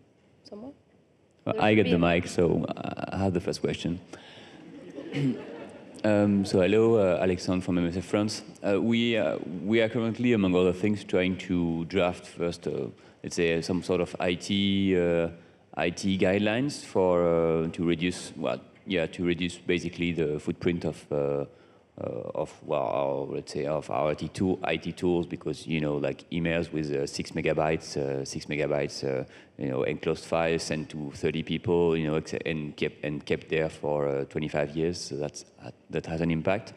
someone?
Well, I get the mic, so I have the first question. So hello, Alexandre from MSF France. We are currently, among other things, trying to draft first, let's say, some sort of IT guidelines for to reduce, well, yeah, to reduce basically the footprint of let's say of our IT tools, because like emails with 6 megabytes, enclosed files sent to 30 people, and kept there for 25 years. So that has an impact.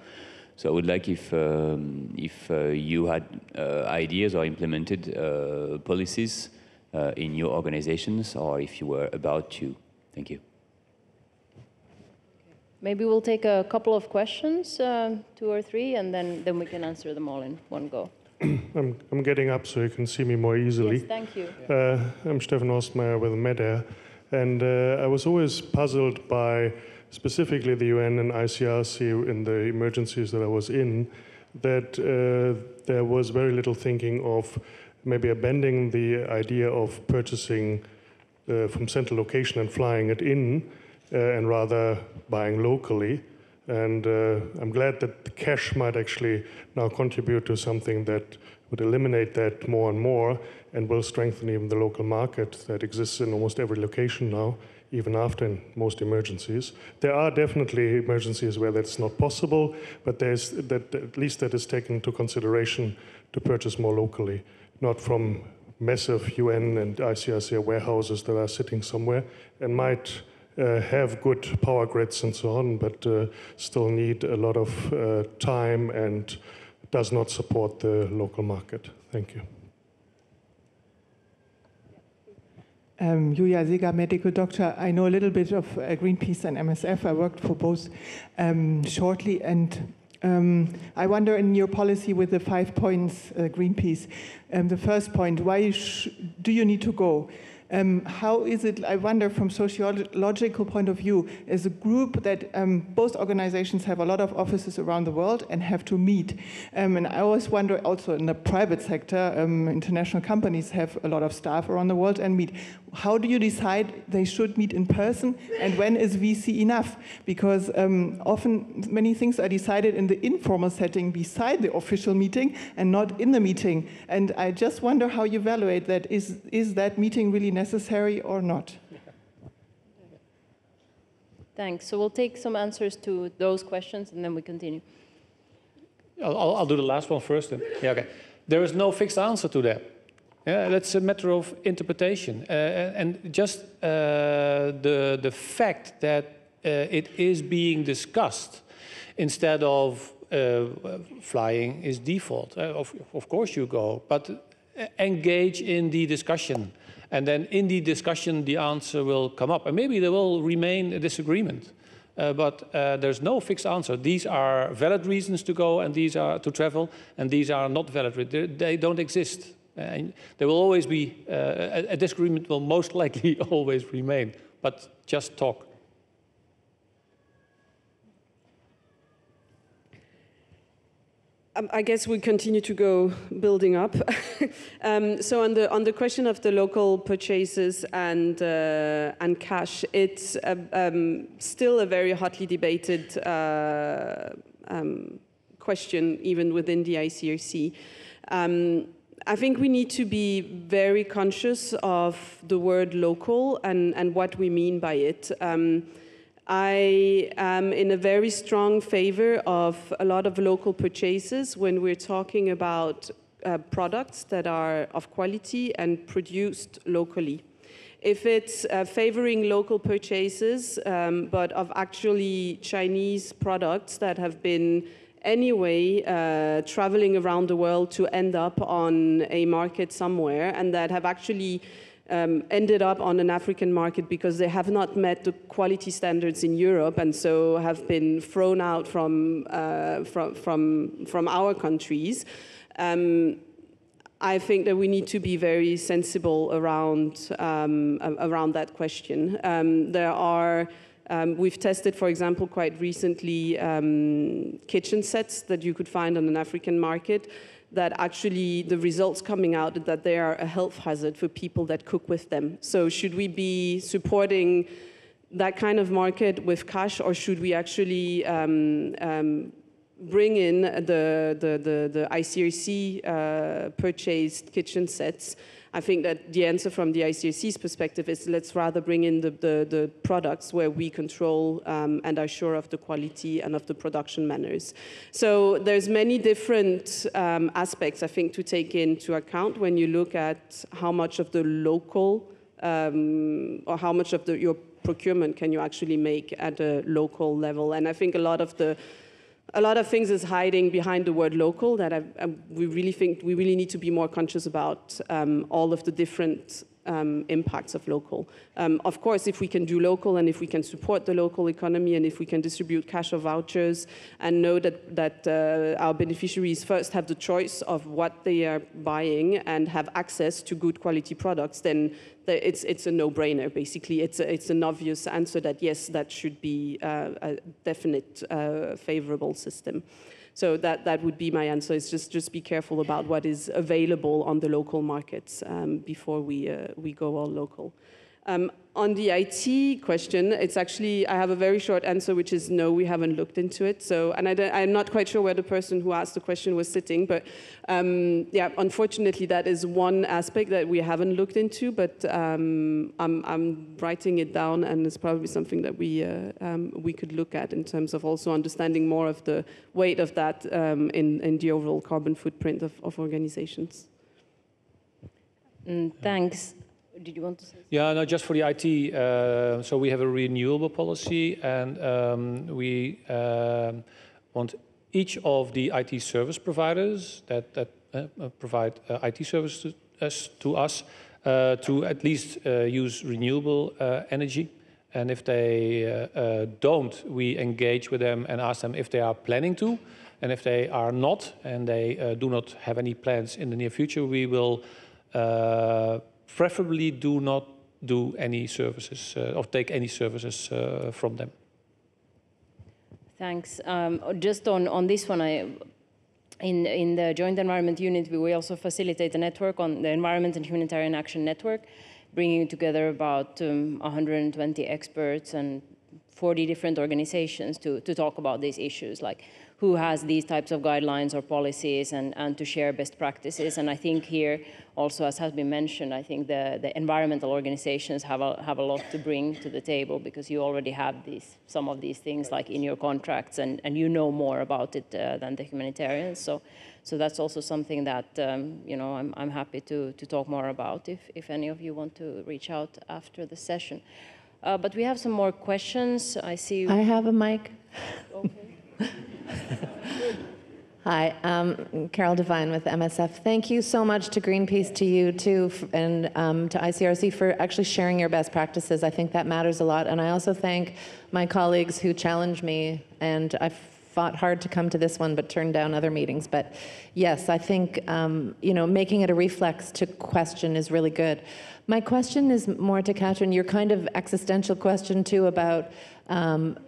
So I would like if you had ideas or implemented policies in your organizations, or if you were about to. Thank you.
Maybe we'll take a couple of questions, 2 or 3, and then we can answer them all in one go.
I'm getting up so you can see me more easily.
Yes, thank you.
I'm Stefan Ostmeyer with MEDAIR, and I was always puzzled by specifically the UN and ICRC in the emergencies that I was in, that there was very little thinking of maybe abandoning the idea of purchasing from central location and flying it in, and rather buying locally. And I'm glad that the cash might actually now contribute to something that would eliminate that more and more, and will strengthen even the local market that exists in almost every location now, even after in most emergencies. There are definitely emergencies where that's not possible, but there's that, at least that is taken into consideration to purchase more locally, not from massive UN and ICRC warehouses that are sitting somewhere and might have good power grids and so on, but still need a lot of time and does not support the local market. Thank you.
Julia Seeger, medical doctor. I know a little bit of Greenpeace and MSF. I worked for both shortly, and I wonder, in your policy with the 5 points, Greenpeace, the first point, why do you need to go? How is it, I wonder, from sociological point of view, as a group that both organizations have a lot of offices around the world and have to meet. And I always wonder, also in the private sector, international companies have a lot of staff around the world and meet. How do you decide they should meet in person, and when is VC enough? Because often many things are decided in the informal setting beside the official meeting and not in the meeting. And I just wonder how you evaluate that. Is that meeting really necessary or not?
Thanks. So we'll take some answers to those questions, and then we continue.
I'll do the last one first. Then. Yeah, okay. There is no fixed answer to that. Yeah, that's a matter of interpretation, and just the fact that it is being discussed instead of flying is default. Of course you go, but engage in the discussion, and then in the discussion the answer will come up, and maybe there will remain a disagreement. But there's no fixed answer. These are valid reasons to go, and these are to travel, and these are not valid. They don't exist. And there will always be, a disagreement will most likely always remain, but just talk.
I guess we continue to go building up. So on the question of the local purchases and cash, it's still a very hotly debated question, even within the ICRC. I think we need to be very conscious of the word local and what we mean by it. I am in a very strong favor of a lot of local purchases when we're talking about products that are of quality and produced locally. If it's favoring local purchases, but of actually Chinese products that have been anyway traveling around the world to end up on a market somewhere, and that have actually ended up on an African market because they have not met the quality standards in Europe, and so have been thrown out from our countries. I think that we need to be very sensible around that question. We've tested, for example, quite recently kitchen sets that you could find on an African market that actually the results coming out that they are a health hazard for people that cook with them. So should we be supporting that kind of market with cash, or should we actually bring in the ICRC purchased kitchen sets? I think that the answer from the ICRC's perspective is let's rather bring in the products where we control and are sure of the quality and of the production manners. So there's many different aspects, I think, to take into account when you look at how much of the local or how much of your procurement can you actually make at a local level. And I think a lot of things is hiding behind the word local that we really think we really need to be more conscious about all of the different impacts of local. Of course, if we can do local and if we can support the local economy and if we can distribute cash or vouchers and know that our beneficiaries first have the choice of what they are buying and have access to good quality products, then it's a no-brainer, basically. It's an obvious answer that, yes, that should be a definite favorable system. So that would be my answer, is just be careful about what is available on the local markets before we go all local. On the IT question, it's actually, I have a very short answer, which is no, we haven't looked into it. So, and I'm not quite sure where the person who asked the question was sitting, but yeah, unfortunately, that is one aspect that we haven't looked into, but I'm writing it down, and it's probably something that we could look at in terms of also understanding more of the weight of that in the overall carbon footprint of organizations.
Thanks. Did you want to say something?
Yeah, no, just for the IT. So we have a renewable policy, and we want each of the IT service providers that provide IT services to us to at least use renewable energy. And if they don't, we engage with them and ask them if they are planning to. And if they are not, and they do not have any plans in the near future, we will preferably do not do any services or take any services from them.
Thanks. Just on this one, in the Joint Environment Unit, we also facilitate a network on the Environment and Humanitarian Action Network, bringing together about 120 experts and 40 different organizations to talk about these issues, like who has these types of guidelines or policies, and to share best practices. And I think here also, as has been mentioned, I think the environmental organizations have a lot to bring to the table, because you already have some of these things like in your contracts, and you know more about it than the humanitarians. So that's also something that you know, I'm happy to talk more about if any of you want to reach out after the session. But we have some more questions. I see.
I have a mic.
Okay.
Hi, I'm Carol Devine with MSF. Thank you so much to Greenpeace, to you too, and to ICRC for actually sharing your best practices. I think that matters a lot. And I also thank my colleagues who challenged me, and I've fought hard to come to this one, but turned down other meetings. But yes, I think you know, making it a reflex to question is really good. My question is more to Kathrine, your kind of existential question too about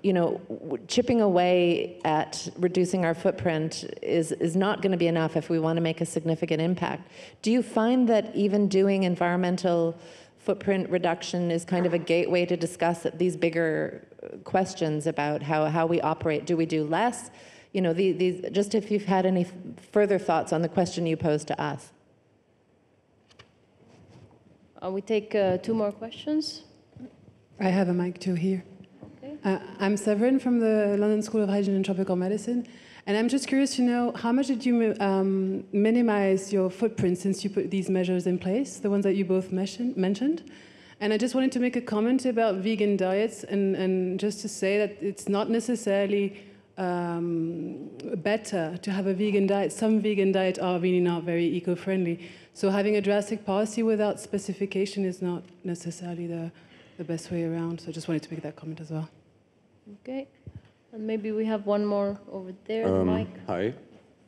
you know, chipping away at reducing our footprint is not going to be enough if we want to make a significant impact. Do you find that even doing environmental footprint reduction is kind of a gateway to discuss these bigger questions about how we operate? Do we do less? You know, just if you've had any further thoughts on the question you posed to us.
We take 2 more questions.
I have a mic too here.
Okay.
I'm Severin from the London School of Hygiene and Tropical Medicine, and I'm just curious to know, how much did you minimize your footprint since you put these measures in place, the ones that you both mentioned? And I just wanted to make a comment about vegan diets, and just to say that it's not necessarily better to have a vegan diet. Some vegan diets are really not very eco-friendly. So having a drastic policy without specification is not necessarily the best way around. So I just wanted to make that comment as well.
Okay. And maybe we have one more over there, Mike.
Hi,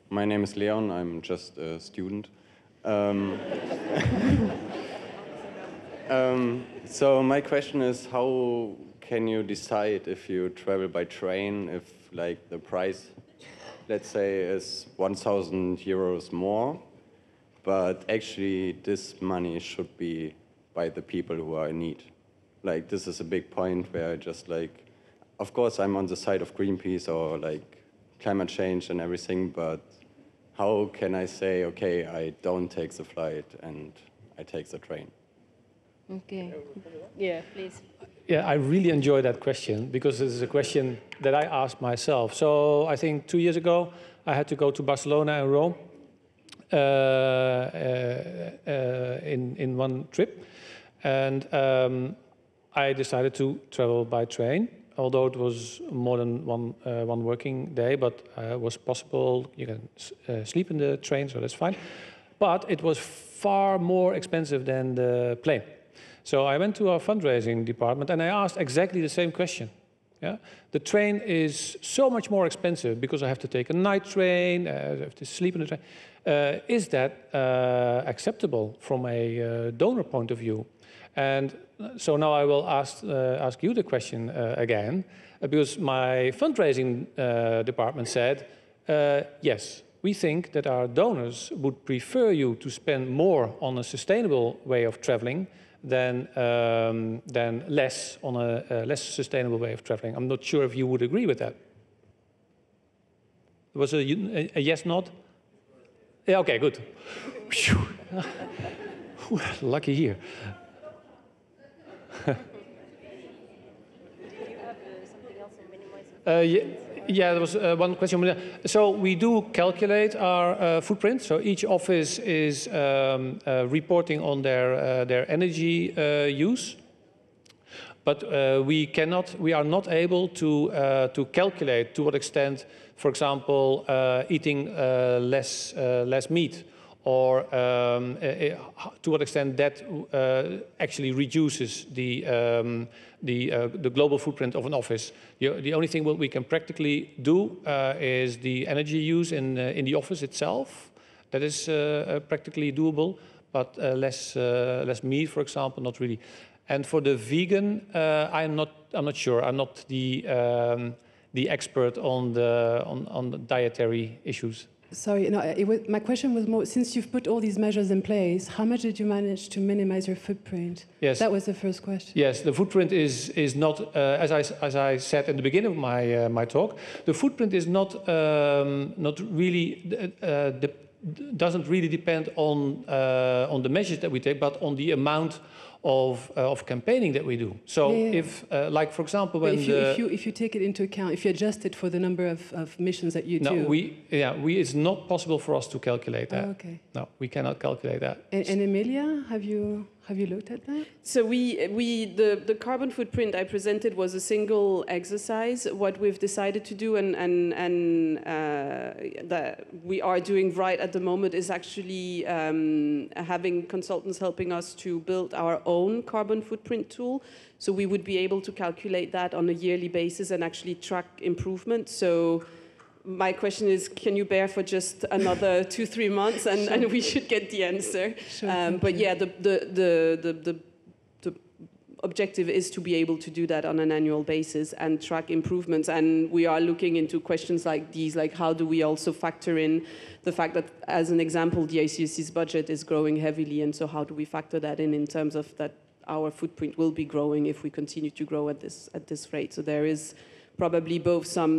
my name is Leon. I'm just a student. So my question is, how can you decide if you travel by train, if like the price let's say, is 1,000 euros more, but actually this money should be by the people who are in need. Like, this is a big point where I just like, of course I'm on the side of Greenpeace or like climate change and everything, but how can I say, okay, I don't take the flight and I take the train?
Okay. Yeah, please.
Yeah, I really enjoy that question because this is a question that I asked myself. So I think 2 years ago, I had to go to Barcelona and Rome in one trip. And I decided to travel by train, although it was more than one working day, but it was possible. You can sleep in the train, so that's fine. But it was far more expensive than the plane. So I went to our fundraising department and I asked exactly the same question. Yeah? The train is so much more expensive because I have to take a night train, I have to sleep in the train. Is that acceptable from a donor point of view? And so now I will ask you the question again, because my fundraising department said, yes, we think that our donors would prefer you to spend more on a sustainable way of traveling than less on a less sustainable way of traveling. I'm not sure if you would agree with that. Was a yes nod? Yeah, okay, good. Lucky here. Yeah, there was one question. So we do calculate our footprint. So each office is reporting on their energy use, but we are not able to calculate to what extent, for example, eating less meat, or to what extent that actually reduces the global footprint of an office. The only thing what we can practically do is the energy use in the office itself. That is practically doable, but less meat, for example, not really. And for the vegan, I'm not sure. I'm not the expert on the dietary issues.
Sorry, no, my question was more, since you've put all these measures in place, how much did you manage to minimize your footprint?
Yes.
That was the first question.
Yes, the footprint is not, as I said at the beginning of my talk, the footprint is not really, doesn't really depend on the measures that we take, but on the amount of campaigning that we do. So if, like for example, when
if you take it into account, if you adjust it for the number of missions that you do.
It's not possible for us to calculate that.
Oh, okay.
No, we cannot calculate that.
And Emilia, have you looked at that?
So the carbon footprint I presented was a single exercise. What we've decided to do and that we are doing right at the moment is actually having consultants helping us to build our own carbon footprint tool. So we would be able to calculate that on a yearly basis and actually track improvement. So my question is, can you bear for just another 2-3 months, and we should get the answer.
Sure,
but yeah, the objective is to be able to do that on an annual basis and track improvements. And we are looking into questions like these, like how do we also factor in the fact that, as an example, the ICRC's budget is growing heavily, and so how do we factor that in terms of that our footprint will be growing if we continue to grow at this rate. So there is probably both some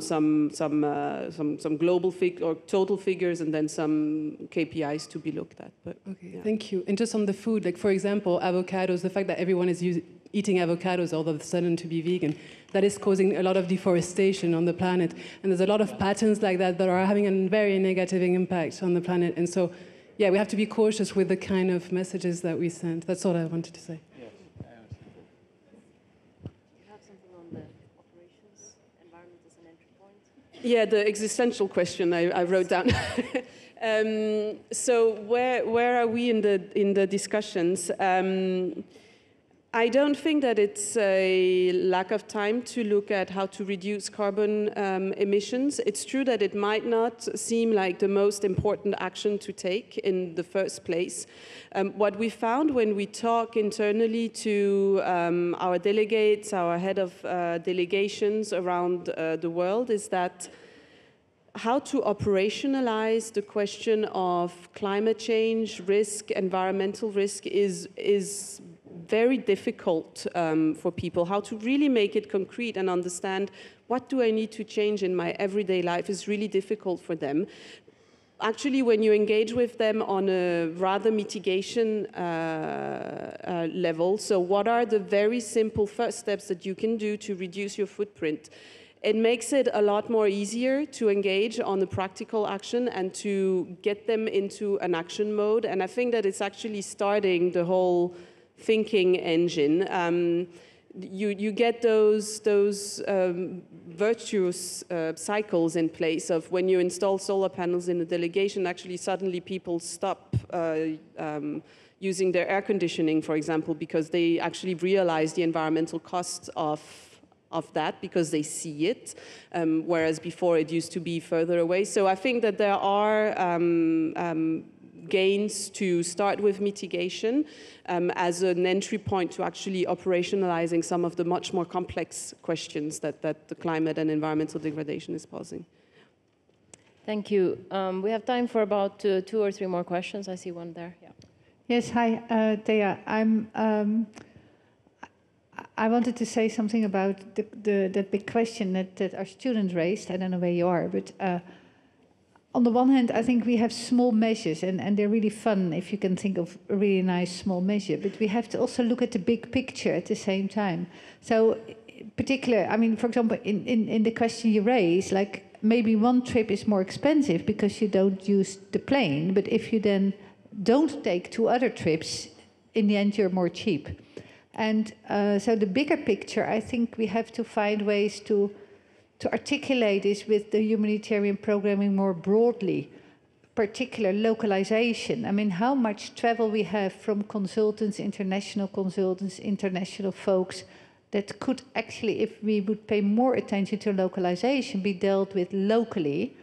global or total figures and then some KPIs to be looked at. But
okay, yeah. Thank you. And just on the food, like for example, avocados, the fact that everyone is eating avocados all of a sudden to be vegan, that is causing a lot of deforestation on the planet. And there's a lot of patterns like that that are having a very negative impact on the planet. And so, yeah, we have to be cautious with the kind of messages that we send. That's all I wanted to say.
Yeah, the existential question I wrote down. So where are we in the discussions? I don't think that it's a lack of time to look at how to reduce carbon emissions. It's true that it might not seem like the most important action to take in the first place. What we found when we talk internally to our delegates, our head of delegations around the world, is that how to operationalize the question of climate change risk, environmental risk is very difficult for people. How to really make it concrete and understand what do I need to change in my everyday life is really difficult for them. Actually, when you engage with them on a rather mitigation level, so what are the very simple first steps that you can do to reduce your footprint? It makes it a lot more easier to engage on the practical action and to get them into an action mode. And I think that it's actually starting the whole thinking engine. You get those virtuous cycles in place of when you install solar panels in a delegation, actually suddenly people stop using their air conditioning, for example, because they actually realize the environmental costs of that because they see it, whereas before it used to be further away. So I think that there are gains to start with mitigation as an entry point to actually operationalizing some of the much more complex questions that the climate and environmental degradation is posing.
Thank you. We have time for about 2 or 3 more questions. I see one there. Yeah.
Yes, hi, Thea. I wanted to say something about that big question that our student raised. I don't know where you are, but on the one hand, I think we have small measures, and they're really fun if you can think of a really nice small measure, but we have to also look at the big picture at the same time. So, particular, I mean, for example, in the question you raise, like maybe one trip is more expensive because you don't use the plane, but if you then don't take 2 other trips, in the end you're more cheap. And so the bigger picture, I think we have to find ways to articulate this with the humanitarian programming more broadly, particular localization. I mean, how much travel we have from consultants, international folks, that could actually, if we would pay more attention to localization, be dealt with locally.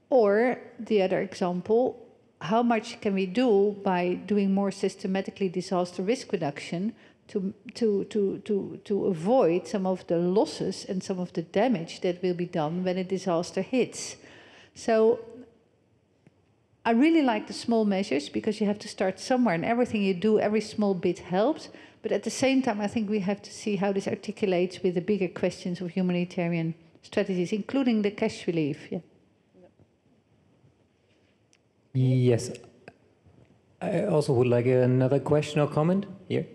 Or the other example, how much can we do by doing more systematically disaster risk reduction to avoid some of the losses and some of the damage that will be done when a disaster hits. So I really like the small measures because you have to start somewhere, and everything you do, every small bit helps. But at the same time, I think we have to see how this articulates with the bigger questions of humanitarian strategies, including the cash relief. Yeah.
Yes. I also would like another question or comment here.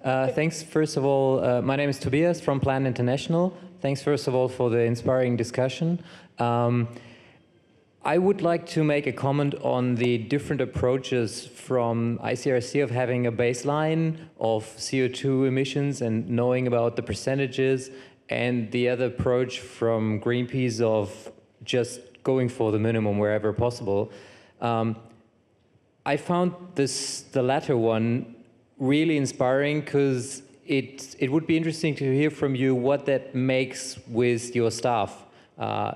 Thanks, first of all. My name is Tobias from Plan International. Thanks, first of all, for the inspiring discussion. I would like to make a comment on the different approaches from ICRC of having a baseline of CO2 emissions and knowing about the percentages, and the other approach from Greenpeace of just going for the minimum wherever possible. I found the latter one really inspiring because it would be interesting to hear from you what that makes with your staff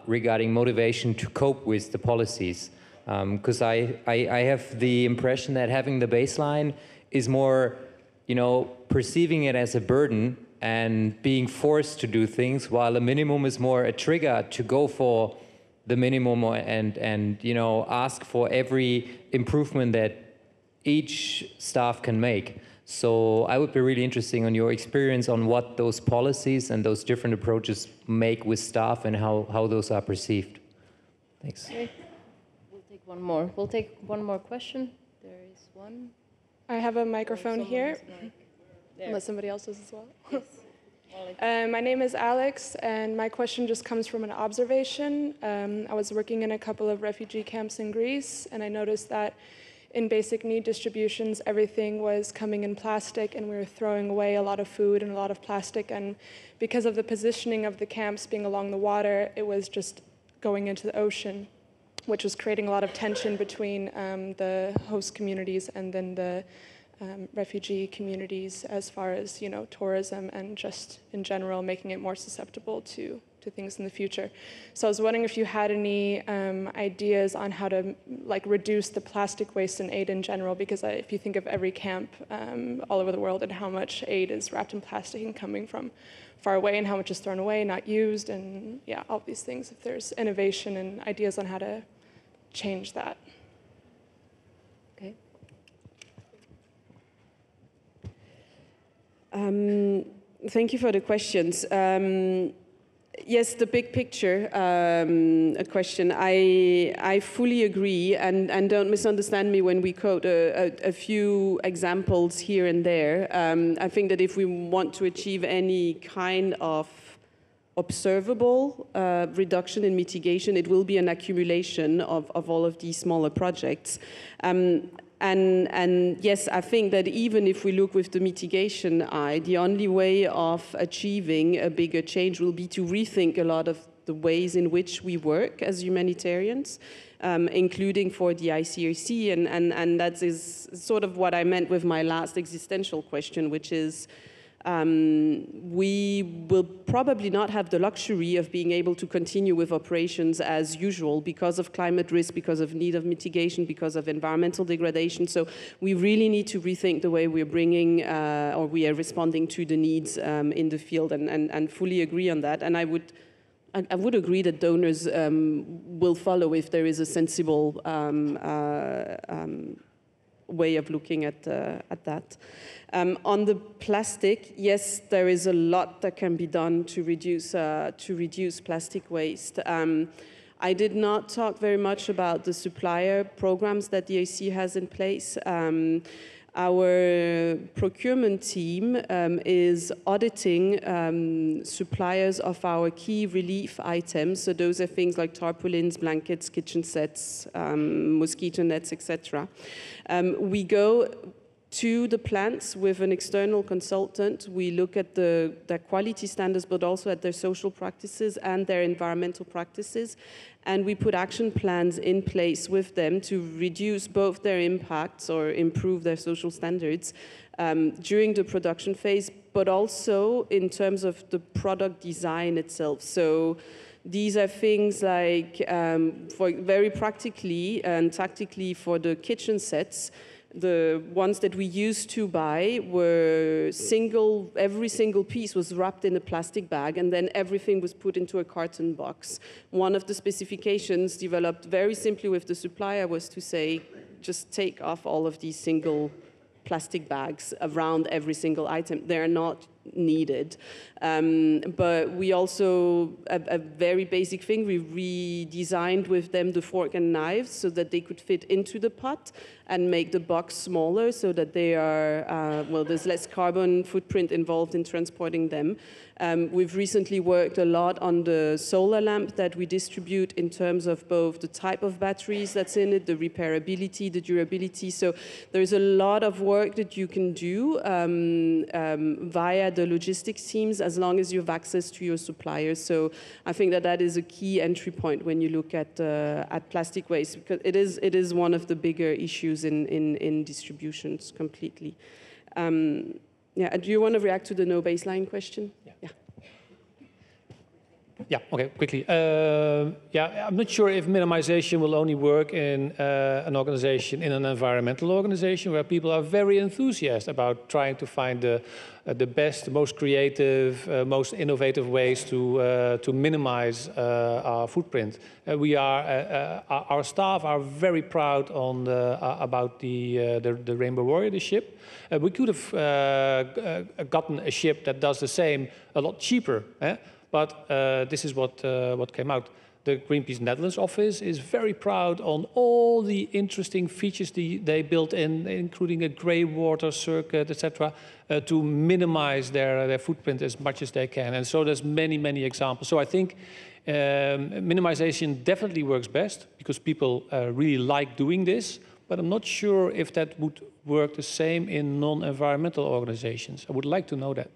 regarding motivation to cope with the policies. Because I have the impression that having the baseline is more, perceiving it as a burden and being forced to do things, while a minimum is more a trigger to go for the minimum and ask for every improvement that each staff can make. So I would be really interested on your experience on what those policies and those different approaches make with staff and how those are perceived. Thanks.
Okay. We'll take one more. We'll take one more question. There is one.
I have a microphone here, unless somebody else does as well. Yes. My name is Alex, and my question just comes from an observation. I was working in a couple of refugee camps in Greece, and I noticed that in basic need distributions, everything was coming in plastic, and we were throwing away a lot of food and a lot of plastic. And because of the positioning of the camps being along the water, it was just going into the ocean, which was creating a lot of tension between the host communities and then the refugee communities as far as, you know, tourism and just in general making it more susceptible to things in the future. So I was wondering if you had any ideas on how to like reduce the plastic waste in aid in general, because if you think of every camp all over the world and how much aid is wrapped in plastic and coming from far away and how much is thrown away, not used, and yeah, all these things, if there's innovation and ideas on how to change that.
Okay.
Thank you for the questions. Yes, the big picture question. I fully agree, and don't misunderstand me when we quote a few examples here and there. I think that if we want to achieve any kind of observable reduction in mitigation, it will be an accumulation of all of these smaller projects. And yes, I think that even if we look with the mitigation eye, the only way of achieving a bigger change will be to rethink a lot of the ways in which we work as humanitarians, including for the ICRC. And that is sort of what I meant with my last existential question, which is we will probably not have the luxury of being able to continue with operations as usual because of climate risk, because of need of mitigation, because of environmental degradation. So we really need to rethink the way we're bringing or we are responding to the needs in the field, and fully agree on that. And I would agree that donors will follow if there is a sensible way of looking at that. On the plastic, yes, there is a lot that can be done to reduce plastic waste. I did not talk very much about the supplier programs that the AC has in place. Our procurement team is auditing suppliers of our key relief items. So those are things like tarpaulins, blankets, kitchen sets, mosquito nets, etc. We go to the plants with an external consultant. We look at their quality standards, but also at their social practices and their environmental practices. And we put action plans in place with them to reduce both their impacts or improve their social standards during the production phase, but also in terms of the product design itself. So these are things like, for very practically and tactically for the kitchen sets, the ones that we used to buy were every single piece was wrapped in a plastic bag, and then everything was put into a carton box. One of the specifications developed very simply with the supplier was to say, just take off all of these single plastic bags around every single item. They're not needed. But we also, a very basic thing, we redesigned with them the fork and knives so that they could fit into the pot and make the box smaller so that they are, well, there's less carbon footprint involved in transporting them. We've recently worked a lot on the solar lamp that we distribute in terms of both the type of batteries that's in it, the repairability, the durability. So there's a lot of work that you can do via the logistics teams as long as you have access to your suppliers. So I think that that is a key entry point when you look at plastic waste, because it is one of the bigger issues in distributions completely. Yeah, do you want to react to the no baseline question? Yeah.
Yeah, okay, quickly. Yeah, I'm not sure if minimization will only work in an organization, in an environmental organization where people are very enthusiastic about trying to find the best, the most creative, most innovative ways to minimize our footprint. Our staff are very proud on about the Rainbow Warrior, the ship. We could have gotten a ship that does the same a lot cheaper. But this is what came out. The Greenpeace Netherlands office is very proud on all the interesting features they built in, including a grey water circuit, etc., to minimize their footprint as much as they can. And so there's many, many examples. So I think minimization definitely works best because people really like doing this. But I'm not sure if that would work the same in non-environmental organizations. I would like to know that.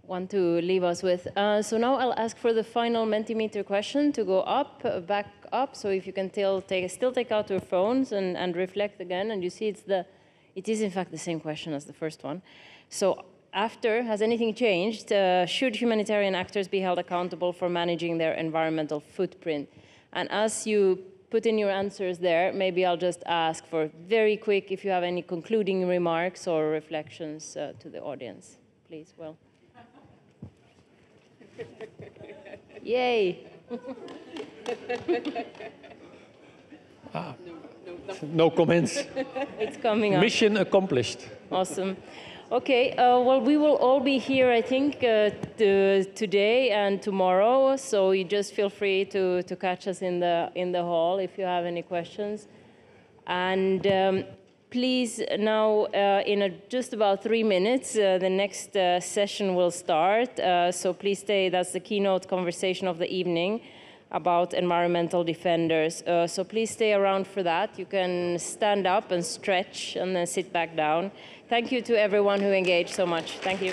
One to leave us with. So now I'll ask for the final Mentimeter question to go up, back up. So if you can still take out your phones and reflect again. And you see it's the It is, in fact, the same question as the first one. So after, has anything changed? Should humanitarian actors be held accountable for managing their environmental footprint? And as you put in your answers there, maybe I'll just ask for very quick, if you have any concluding remarks or reflections to the audience. Please, Will. Yay.
No comments.
It's coming up.
Mission accomplished.
Awesome. Okay, well, we will all be here, I think, today and tomorrow, so you just feel free to catch us in the hall if you have any questions. And please, now, in just about 3 minutes, the next session will start, so please stay. That's the keynote conversation of the evening about environmental defenders. So please stay around for that. You can stand up and stretch and then sit back down. Thank you to everyone who engaged so much. Thank you.